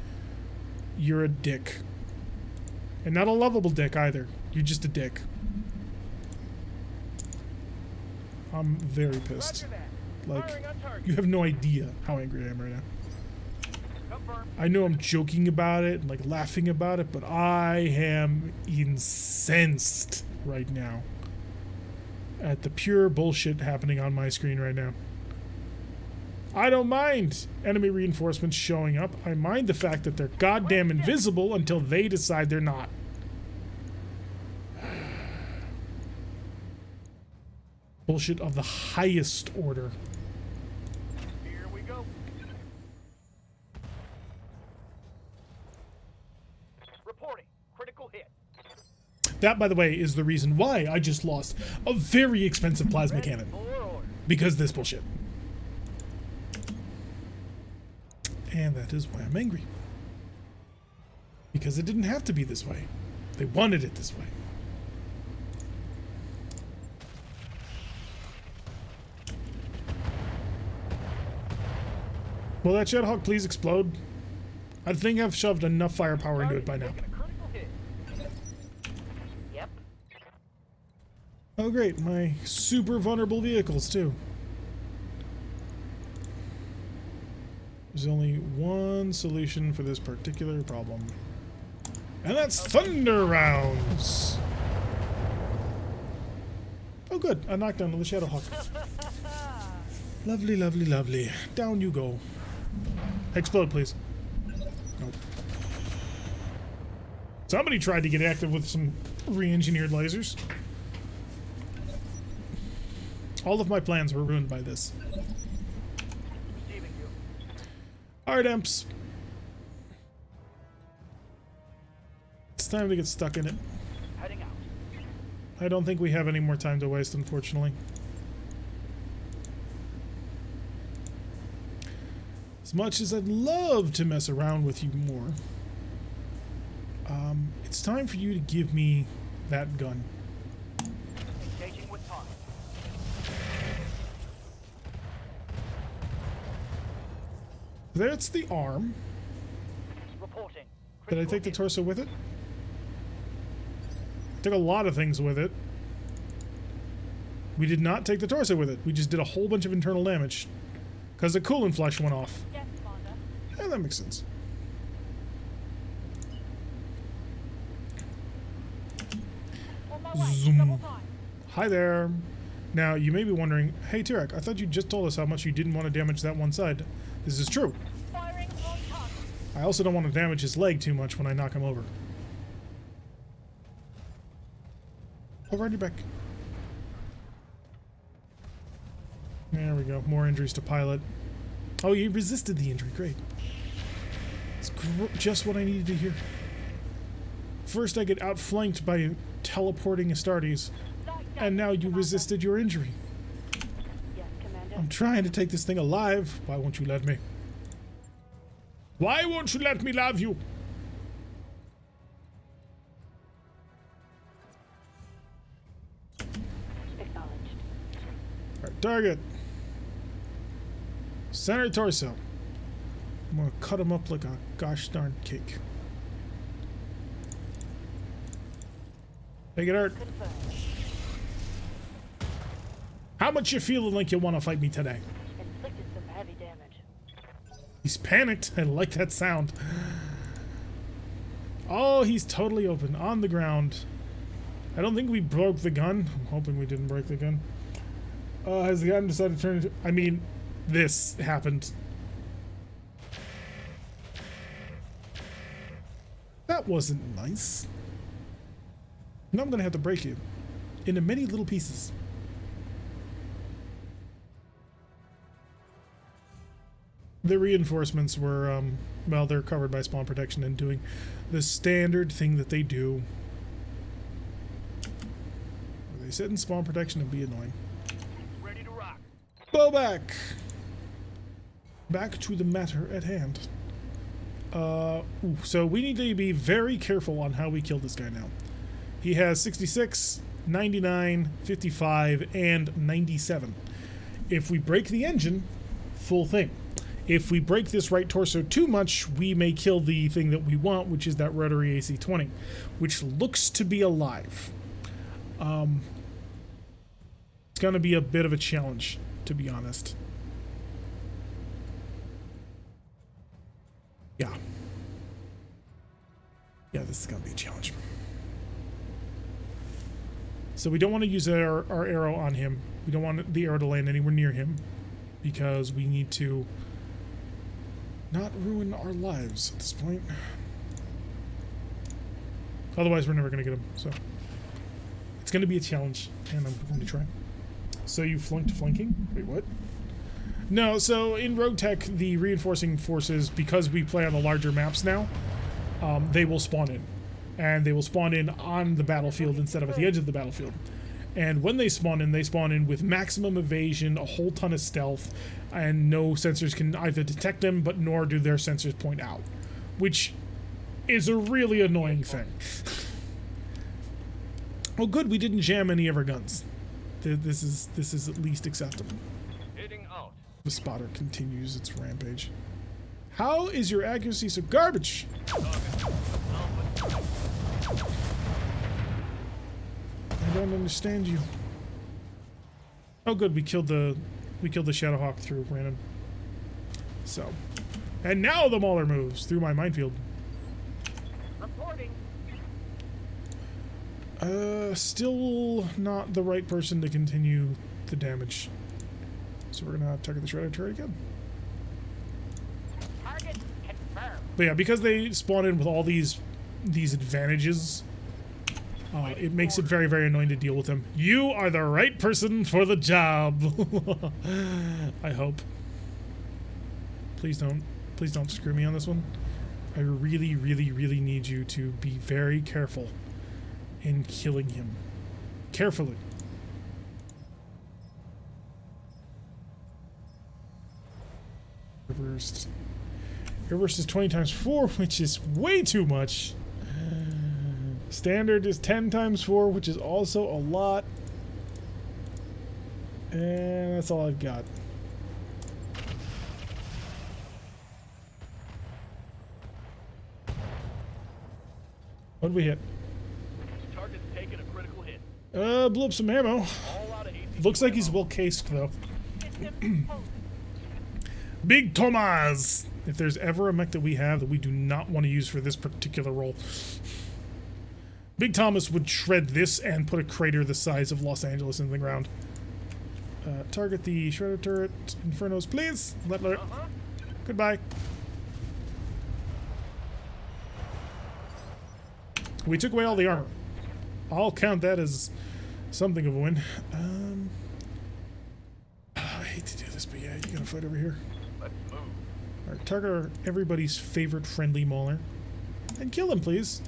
you're a dick. And not a lovable dick either. You're just a dick. I'm very pissed. Roger that. Like, Firing on target. you have no idea how angry I am right now. Confirm. I know I'm joking about it and like laughing about it, but I am incensed right now at the pure bullshit happening on my screen right now. I don't mind enemy reinforcements showing up. I mind the fact that they're goddamn invisible until they decide they're not. Bullshit of the highest order. Here we go. Reporting. Critical hit. That, by the way, is the reason why I just lost a very expensive plasma Ready cannon. for order. Because of this bullshit. And that is why I'm angry. Because it didn't have to be this way. They wanted it this way. Will that Shadowhawk please explode? I think I've shoved enough firepower into it by now. Taking a critical hit. Yep. Oh great, my super vulnerable vehicles too. There's only one solution for this particular problem. And that's thunder rounds! Oh good, a knockdown of the Shadowhawk. Lovely, lovely, lovely. Down you go. Explode, please. Nope. Somebody tried to get active with some re-engineered lasers. All of my plans were ruined by this. Receiving you. Alright, Imps. It's time to get stuck in it. Heading out. I don't think we have any more time to waste, unfortunately. As much as I'd love to mess around with you more, it's time for you to give me that gun. Engaging with target. That's the arm. Reporting. Did I take the torso with it? Took a lot of things with it. We did not take the torso with it. We just did a whole bunch of internal damage. Because the coolant flush went off. Yes, Commander. Yeah, that makes sense. On my way. Zoom. Double time. Hi there. Now, you may be wondering, hey, Tirek, I thought you just told us how much you didn't want to damage that one side. This is true. Firing on target. I also don't want to damage his leg too much when I knock him over. Over on your back. There we go. More injuries to pilot. Oh, you resisted the injury. Great. It's just what I needed to hear. First, I get outflanked by teleporting Astartes, and now you resisted your injury. Yes, Commander. I'm trying to take this thing alive. Why won't you let me? Why won't you let me love you? Acknowledged. Alright, target. Center torso. I'm gonna cut him up like a gosh darn cake. Make it hurt. Confirmed. How much you feeling like you want to fight me today? Inflicted some heavy damage. He's panicked. I like that sound. Oh, he's totally open on the ground. I don't think we broke the gun. I'm hoping we didn't break the gun. Has the gun decided to turn into... I mean, this happened. That wasn't nice. Now I'm going to have to break you into many little pieces. The reinforcements were, well, they're covered by spawn protection and doing the standard thing that they do. They sit in spawn protection and be annoying. Ready to rock. Go back! Back to the matter at hand. So we need to be very careful on how we kill this guy now. He has 66, 99, 55, and 97. If we break the engine, full thing. If we break this right torso too much, we may kill the thing that we want, which is that rotary AC-20, which looks to be alive. It's going to be a bit of a challenge, to be honest. Yeah. Yeah, this is going to be a challenge. So we don't want to use our arrow on him. We don't want the arrow to land anywhere near him, because we need to not ruin our lives at this point. Otherwise, we're never going to get him. So it's going to be a challenge, and I'm going to try. So you flunked flanking? Wait, what? No, so in RogueTech, the reinforcing forces, because we play on the larger maps now, they will spawn in. And they will spawn in on the battlefield instead of at the edge of the battlefield. And when they spawn in with maximum evasion, a whole ton of stealth, and no sensors can either detect them, but nor do their sensors point out. Which is a really annoying thing. Oh good, we didn't jam any of our guns. This is at least acceptable. Heading out. The spotter continues its rampage. How is your accuracy so garbage? I don't understand you. Oh good, we killed the Shadowhawk through random. So, and now the Mauler moves through my minefield. Reporting. Still not the right person to continue the damage. So we're gonna target the Shredder turret again. Target confirmed. But yeah, because they spawn in with all these advantages, it makes it very, very annoying to deal with them. You are the right person for the job. I hope. Please don't screw me on this one. I really, really, really need you to be very careful in killing him. Carefully. Reversed. Reversed is 20 times 4, which is way too much. Standard is 10 times 4, which is also a lot. And that's all I've got. What did we hit? Target's taking a critical hit. Blew up some ammo. All out of AC. Looks like he's well cased though. Big Tomas! If there's ever a mech that we have that we do not want to use for this particular role, Big Thomas would shred this and put a crater the size of Los Angeles in the ground. Target the Shredder turret. Infernos, please. Let alert. Goodbye. We took away all the armor. I'll count that as something of a win. I hate to do this, but yeah, you gotta fight over here. Let's move. Alright, target everybody's favorite friendly mauler. And kill him, please.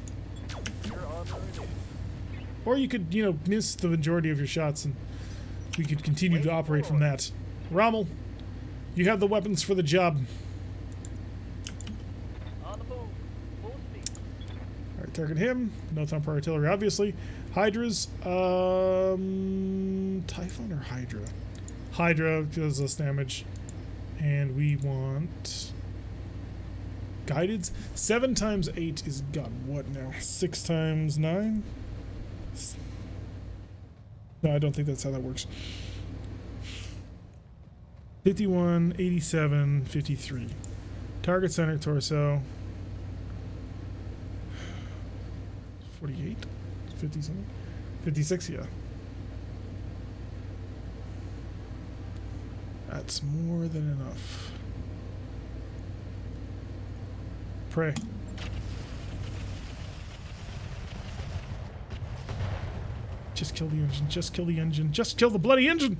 Your armor it is. Or you could, you know, miss the majority of your shots and we could continue to operate from that. Rommel, you have the weapons for the job. On the move. Full speed. Alright, target him. No time for artillery, obviously. Hydras. Typhon or Hydra? Hydra does less damage. And we want guided. 7 times 8 is God, what now? 6 times 9? No, I don't think that's how that works. 51, 87, 53. Target center torso. 48? 50 something? 56, yeah. That's more than enough. Pray. Just kill the engine. Just kill the engine. Just kill the bloody engine!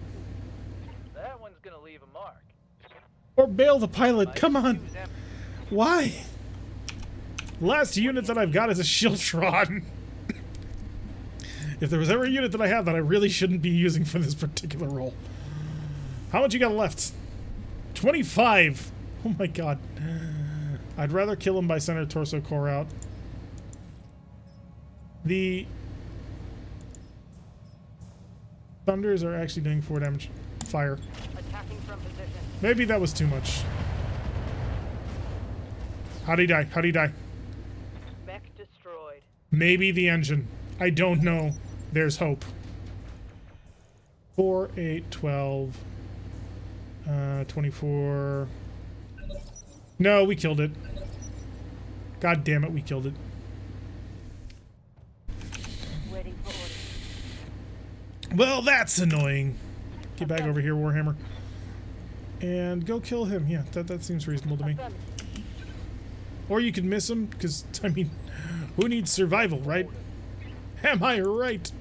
That one's gonna leave a mark. Or bail the pilot. Come on. Why? Last unit that I've got is a Shieldtron. If there was ever a unit that I have that I really shouldn't be using for this particular role. How much you got left? 25. Oh my god. I'd rather kill him by center torso core out. The Thunders are actually doing 4 damage. Fire. Attacking from position. Maybe that was too much. How'd he die? How'd he die? Mech destroyed. Maybe the engine. I don't know. There's hope. 4, 8, 12, 24. No, we killed it. God damn it, we killed it. Waiting for orders. Well, that's annoying. Get back over here, Warhammer. And go kill him. Yeah, that seems reasonable to me. Or you could miss him, because, I mean, who needs survival, right? Am I right?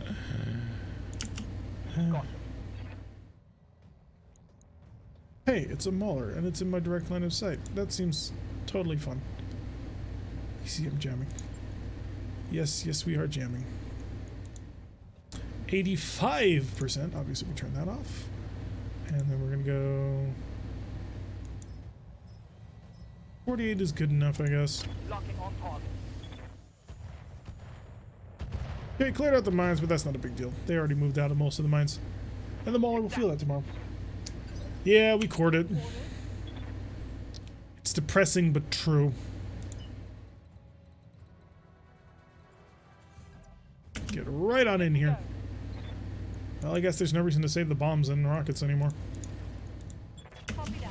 Hey, it's a Mauler, and it's in my direct line of sight. That seems totally fun. You see I'm jamming. Yes, yes, we are jamming. 85%. Obviously, we turn that off. And then we're going to go... 48 is good enough, I guess. Locking on target. Okay, cleared out the mines, but that's not a big deal. They already moved out of most of the mines. And the Mauler will feel that tomorrow. Yeah, we cored it. It's depressing, but true. Get right on in here. Well, I guess there's no reason to save the bombs and rockets anymore. Copy that.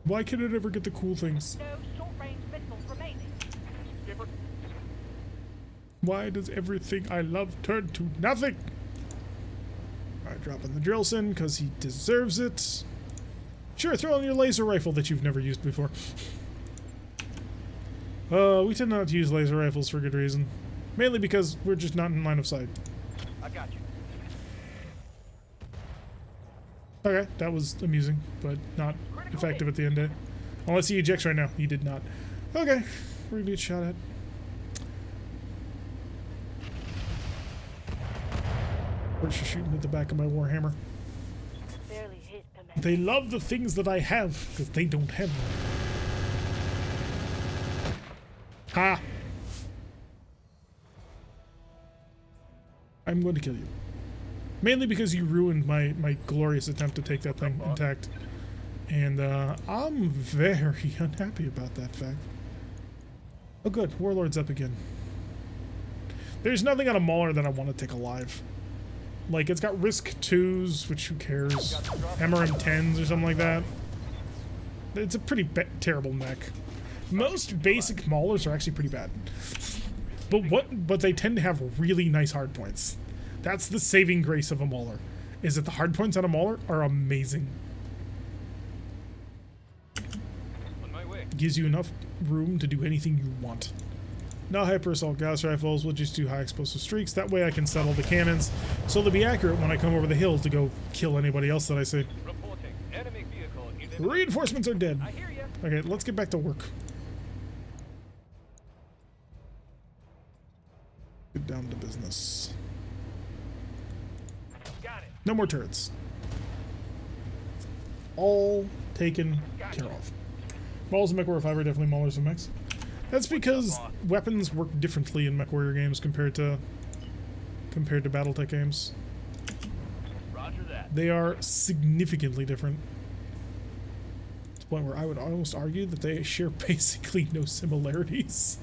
Why can it ever get the cool things? No short-range missiles remaining. Skipper. Why does everything I love turn to nothing? Alright, dropping the Drillson because he deserves it. Sure, throw in your laser rifle that you've never used before. We tend not to use laser rifles for good reason. Mainly because we're just not in line of sight. I got you. Okay, that was amusing, but not effective at the end of it. Unless he ejects right now. He did not. Okay, we're gonna get shot at. We're just shooting at the back of my Warhammer. Barely hit, Commander. They love the things that I have, because they don't have them. Ha! I'm going to kill you. Mainly because you ruined my glorious attempt to take that thing intact. And I'm very unhappy about that fact. Oh good, Warlord's up again. There's nothing on a Mauler that I want to take alive. Like, it's got risk 2s, which who cares? MRM 10s or something like that. It's a pretty terrible mech. Most basic Maulers are actually pretty bad. But they tend to have really nice hardpoints. That's the saving grace of a Mauler, is that the hardpoints on a Mauler are amazing. On my way. Gives you enough room to do anything you want. No hyper assault gas rifles, we'll just do high explosive streaks. That way I can settle the cannons, so they'll be accurate when I come over the hill to go kill anybody else that I see. Reporting. Enemy vehicle. Reinforcements are dead. I hear you. Okay, let's get back to work. Get down to business. Got it. No more turrets. All taken care of. Mauls and Mech Warrior 5 are definitely Maulers and mechs. That's because weapons work differently in Mech Warrior games compared to BattleTech games. Roger that. They are significantly different. To the point where I would almost argue that they share basically no similarities.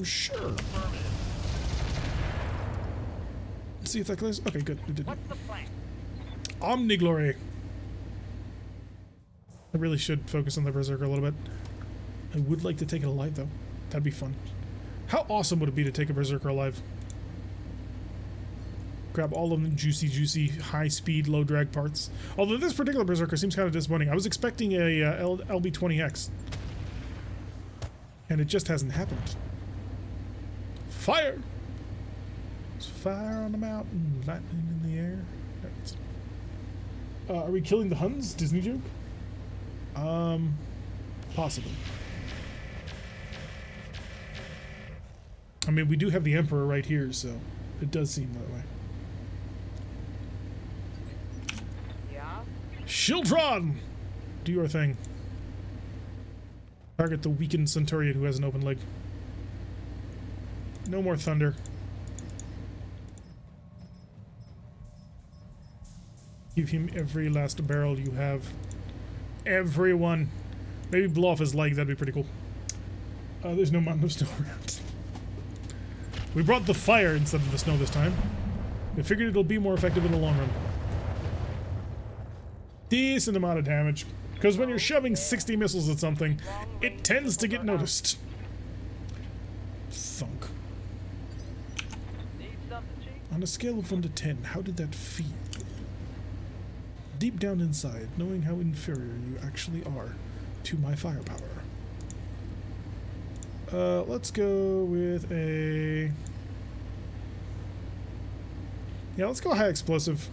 Sure. Let's see if that clears. Okay, good. It did. What's the plan? Omniglory. I really should focus on the Berserker a little bit. I would like to take it alive, though. That'd be fun. How awesome would it be to take a Berserker alive? Grab all of them juicy, high-speed, low-drag parts. Although this particular Berserker seems kind of disappointing. I was expecting a LB20X. And it just hasn't happened. Fire! There's fire on the mountain, lightning in the air. Right. Are we killing the Huns? Disney joke? Possibly. I mean, we do have the Emperor right here, so it does seem that way. Yeah? Shieldron! Do your thing. Target the weakened Centurion who has an open leg. No more thunder. Give him every last barrel you have. Everyone. Maybe blow off his leg, that'd be pretty cool. There's no mountain of snow around. We brought the fire instead of the snow this time. We figured it'll be more effective in the long run. Decent amount of damage. Because when you're shoving 60 missiles at something, it tends to get noticed. Thunk. Need something, Chief? On a scale of 1 to 10, how did that feel? Deep down inside, knowing how inferior you actually are to my firepower. Let's go with a... Yeah, let's go high explosive.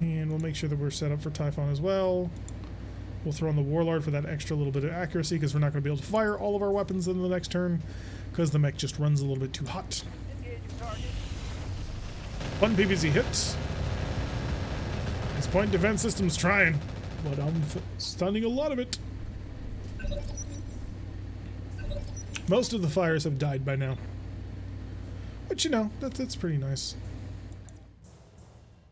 And we'll make sure that we're set up for Typhon as well. We'll throw in the Warlord for that extra little bit of accuracy because we're not going to be able to fire all of our weapons in the next turn because the mech just runs a little bit too hot. Engage your target. 1 PVZ hit. His point defense system's trying, but I'm stunning a lot of it. Most of the fires have died by now. But you know, that's pretty nice.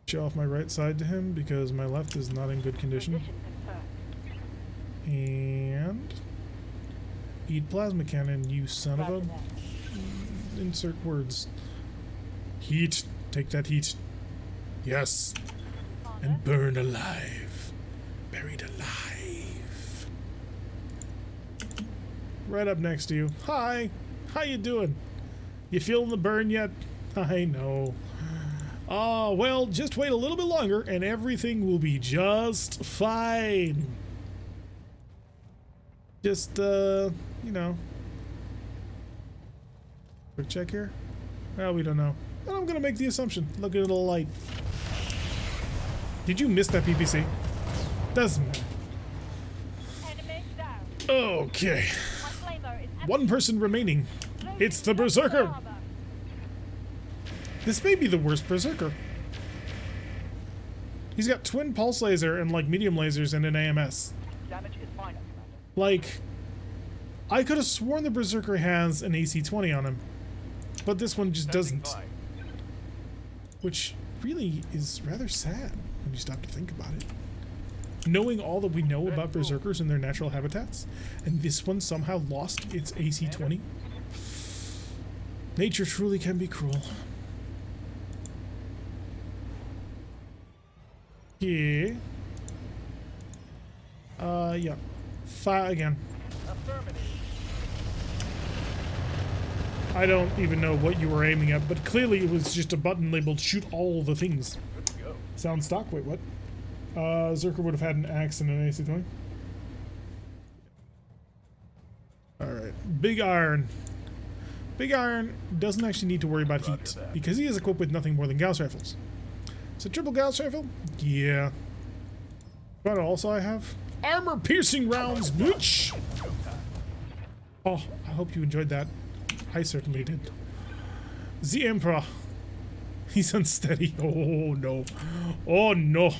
Show off my right side to him because my left is not in good condition. Position confirmed. And eat plasma cannon, you son of Roger a... that. Insert words. Heat. Take that heat. Yes. And burn alive. Buried alive. Right up next to you. Hi. How you doing? You feeling the burn yet? I know. Well, just wait a little bit longer and everything will be just fine. Just, you know. Quick check here. Well, we don't know. But I'm gonna make the assumption. Look at the light. Did you miss that PPC? Doesn't matter. Enemy down. Okay. My flamer is 1 person remaining. It's the Berserker. armor. This may be the worst Berserker. He's got twin pulse laser and like medium lasers and an AMS. Damage is minor, Commander. Like, I could have sworn the Berserker has an AC-20 on him, but this one just doesn't. Which really is rather sad when you stop to think about it. Knowing all that we know about Berserkers and their natural habitats, and this one somehow lost its AC-20. Nature truly can be cruel. Yeah. Yeah. Fire again. Affirmative. I don't even know what you were aiming at, but clearly it was just a button labeled shoot all the things. Good to go. Sound stock? Wait, what? Zerker would have had an axe and an AC-20. Alright. Big Iron. Big Iron doesn't actually need to worry about heat because he is equipped with nothing more than Gauss rifles. So triple Gauss rifle? Yeah. What also I have? Armor-piercing rounds, bitch! Oh, I hope you enjoyed that. I certainly did. The Emperor. He's unsteady. Oh, no. Oh, no.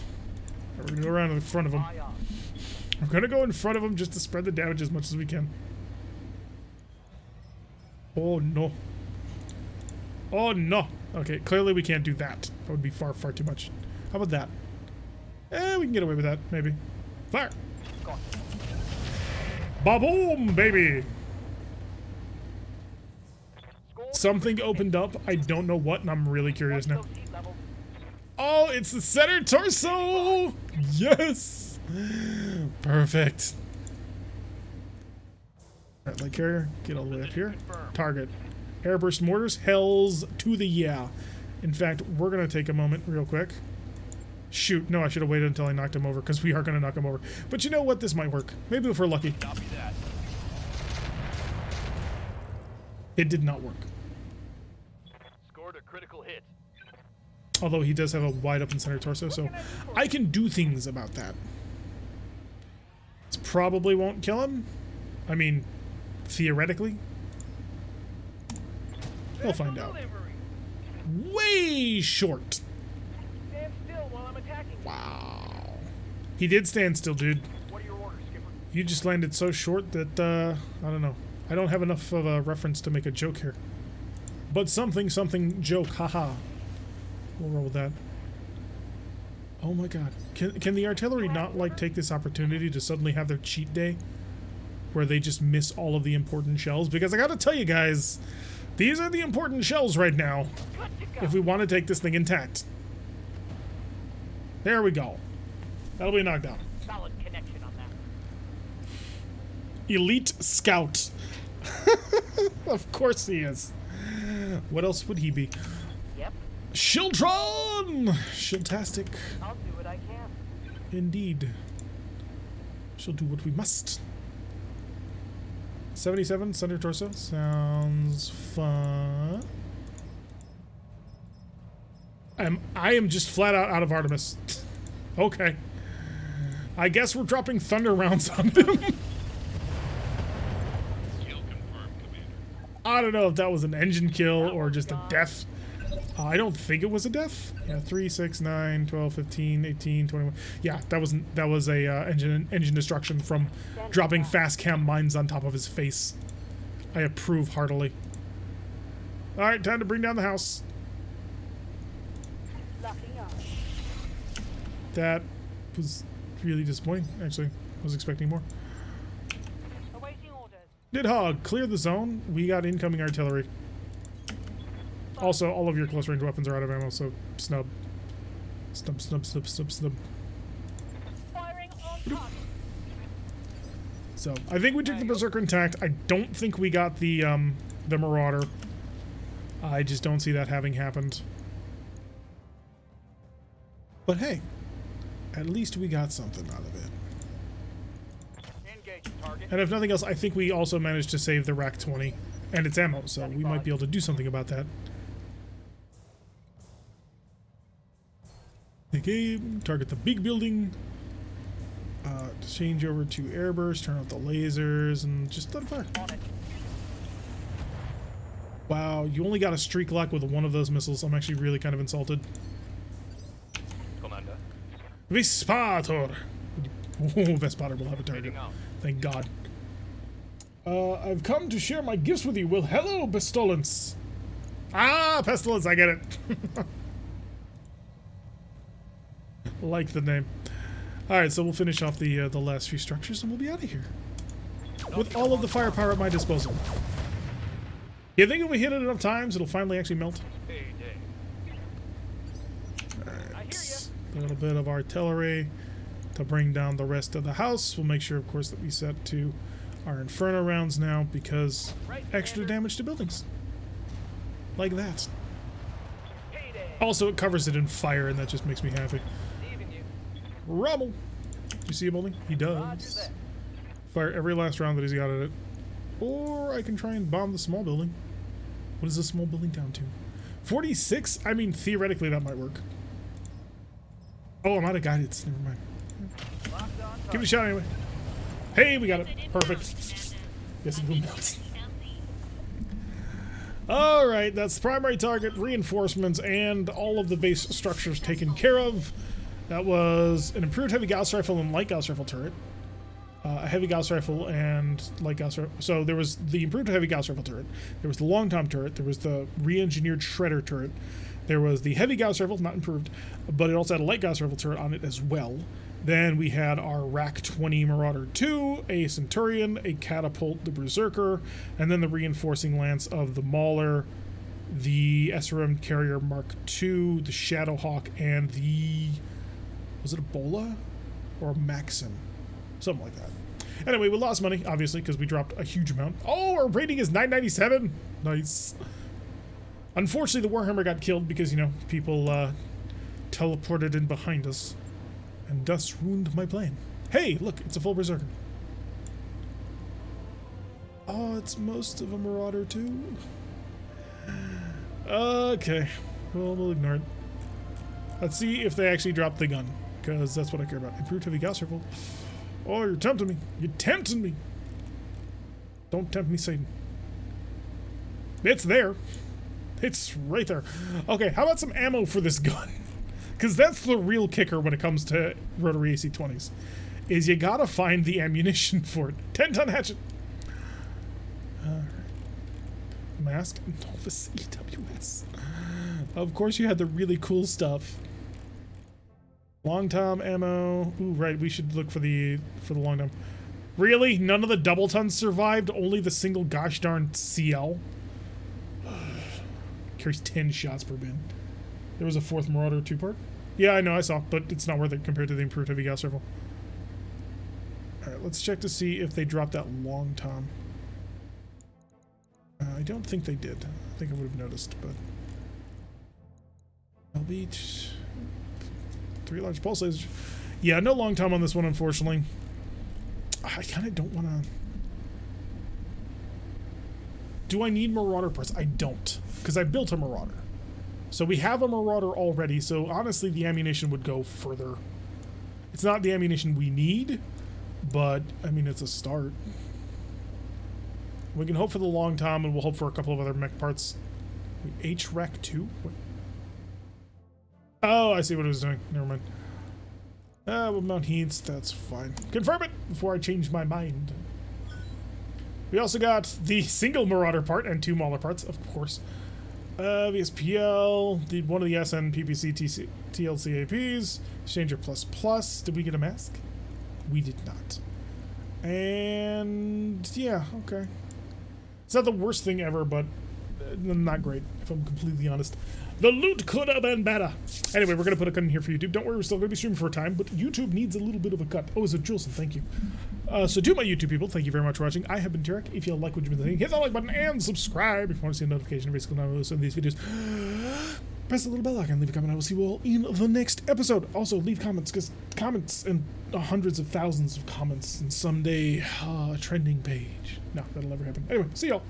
We're gonna go around in front of him. Aye, aye. We're gonna go in front of him just to spread the damage as much as we can. Oh, no. Oh, no. Okay, clearly we can't do that. That would be far, far too much. How about that? We can get away with that, maybe. Fire! Got it. Ba-boom, baby! Score Something opened up. I don't know what, and I'm really curious now. those heat levels. Oh, it's the center torso! Yes! Perfect. Alright, light carrier, get all the way up here. Target. Airburst mortars, hells to the yeah. In fact, we're going to take a moment real quick. Shoot, no, I should have waited until I knocked him over, because we are going to knock him over. But you know what? This might work. Maybe if we're lucky. Copy that. It did not work. Scored a critical hit. Although he does have a wide open center torso, so I can do things about that. This probably won't kill him. I mean, theoretically. We'll find out. Way short. Stand still while I'm attacking. Wow. He did stand still, dude. What are your orders, Skipper? You just landed so short that, I don't know. I don't have enough of a reference to make a joke here. But something joke, haha. We'll roll with that. Oh my god. Can the artillery not, like, take this opportunity to suddenly have their cheat day? Where they just miss all of the important shells? Because I gotta tell you guys, these are the important shells right now. If we want to take this thing intact. There we go. That'll be a knockdown. Solid connection on that. Elite Scout. Of course he is. What else would he be? Yep. Shieldtron! Shieldtastic. I'll do what I can. Indeed. She'll do what we must. 77, center torso. Sounds fun. I am just flat out of Artemis. Okay. I guess we're dropping thunder rounds on them. Kill confirmed, Commander. I don't know if that was an engine kill or just a death. I don't think it was a death. Yeah, 3, 6, 9, 12, 15, 18, 21. Yeah, that was a engine destruction from dropping fast cam mines on top of his face. I approve heartily. All right, time to bring down the house. Locking up. That was really disappointing, actually. I was expecting more. Awaiting orders. Nidhogg, clear the zone. We got incoming artillery. Also, all of your close range weapons are out of ammo, so snub. Snub, snub, snub, snub, snub. Firing on target. So, I think we took the Berserker intact. I don't think we got the Marauder. I just don't see that having happened. But hey, at least we got something out of it. Engage target. And if nothing else, I think we also managed to save the Rack 20 and its ammo, so we might be able to do something about that. The game, target the big building, change over to airburst, turn off the lasers, and just let it fire. On it. Wow, you only got a streak lock with one of those missiles. I'm actually really kind of insulted. Commander. Vespator! Oh, Vespator will have a target. Heading out. Thank God. I've come to share my gifts with you. Well, hello, Pestilence. Ah, Pestilence, I get it. Like the name. Alright, so we'll finish off the last few structures and we'll be out of here. With all of the firepower at my disposal. You think if we hit it enough times, it'll finally actually melt? Hey, day. Alright. A little bit of artillery to bring down the rest of the house. We'll make sure, of course, that we set to our Inferno rounds now because extra damage to buildings. Like that. Payday. Also, it covers it in fire, and that just makes me happy. Leaving you. Rommel! Do you see a building? He Roger does. that. Fire every last round that he's got at it. Or I can try and bomb the small building. What is the small building down to? 46? I mean, theoretically that might work. Oh, I'm out of guidance. Never mind. Locked on Give it a shot anyway. Hey, we got it. Perfect. Yes, it will melt. Alright, that's the primary target, reinforcements, and all of the base structures taken care of. That was an improved heavy Gauss rifle and light Gauss rifle turret. A heavy Gauss rifle and light Gauss rifle. So there was the improved heavy Gauss rifle turret. There was the long tom turret. There was the re-engineered shredder turret. There was the heavy Gauss rifle, not improved, but it also had a light Gauss rifle turret on it as well. Then we had our Rack 20 Marauder 2, a Centurion, a Catapult, the Berserker, and then the reinforcing lance of the Mauler, the SRM Carrier Mark II, the Shadowhawk, and the... was it a Bola? Or a Maxim? Something like that. Anyway, we lost money, obviously, because we dropped a huge amount. Oh, our rating is 997. Nice. Unfortunately, the Warhammer got killed because, you know, people teleported in behind us and thus ruined my plane. Hey, look, it's a full berserker. Oh, it's most of a marauder too. Okay, well, we'll ignore it. Let's see if they actually drop the gun, because that's what I care about. Improved heavy gas rifle. Oh, you're tempting me. You're tempting me. Don't tempt me, Satan. It's there. It's right there. Okay, how about some ammo for this gun? Because that's the real kicker when it comes to rotary AC-20s, is you gotta find the ammunition for it. 10-ton hatchet. Alright. Mask. Novus EWS. Of course you had the really cool stuff. Long tom ammo. Ooh, right, we should look for the long tom. Really? None of the double tons survived? Only the single gosh darn CL? Carries 10 shots per bin. There was a fourth Marauder 2-part. Yeah, I know, I saw, but it's not worth it compared to the improved heavy gas rifle. Alright, let's check to see if they dropped that long tom. I don't think they did. I think I would have noticed, but... I'll beat 3 large pulse lasers. Yeah, no long tom on this one, unfortunately. I kind of don't want to... Do I need Marauder parts? I don't, because I built a Marauder. So we have a Marauder already, so honestly the ammunition would go further. It's not the ammunition we need, but, I mean, it's a start. We can hope for the long tom, and we'll hope for a couple of other mech parts. Wait, HREC 2? What? Oh, I see what it was doing. Never mind. We'll mount heats. That's fine. Confirm it before I change my mind. We also got the single Marauder part and 2 Mauler parts, of course. VSPL, one of the SN PPC TLC APs, Exchanger++. Did we get a mask? We did not. And yeah, okay. It's not the worst thing ever, but not great, if I'm completely honest. The loot could have been better. Anyway, we're going to put a cut in here for YouTube. Don't worry, we're still going to be streaming for a time, but YouTube needs a little bit of a cut. Oh, is it Julson? Thank you. So to my YouTube people, thank you very much for watching. I have been Tarek. If you like what you've been seeing, hit that like button and subscribe if you want to see a notification every single time I post these videos. Press the little bell icon, leave a comment. I will see you all in the next episode. Also, leave comments, because comments and hundreds of thousands of comments, and someday a trending page. No, that'll never happen. Anyway, see y'all.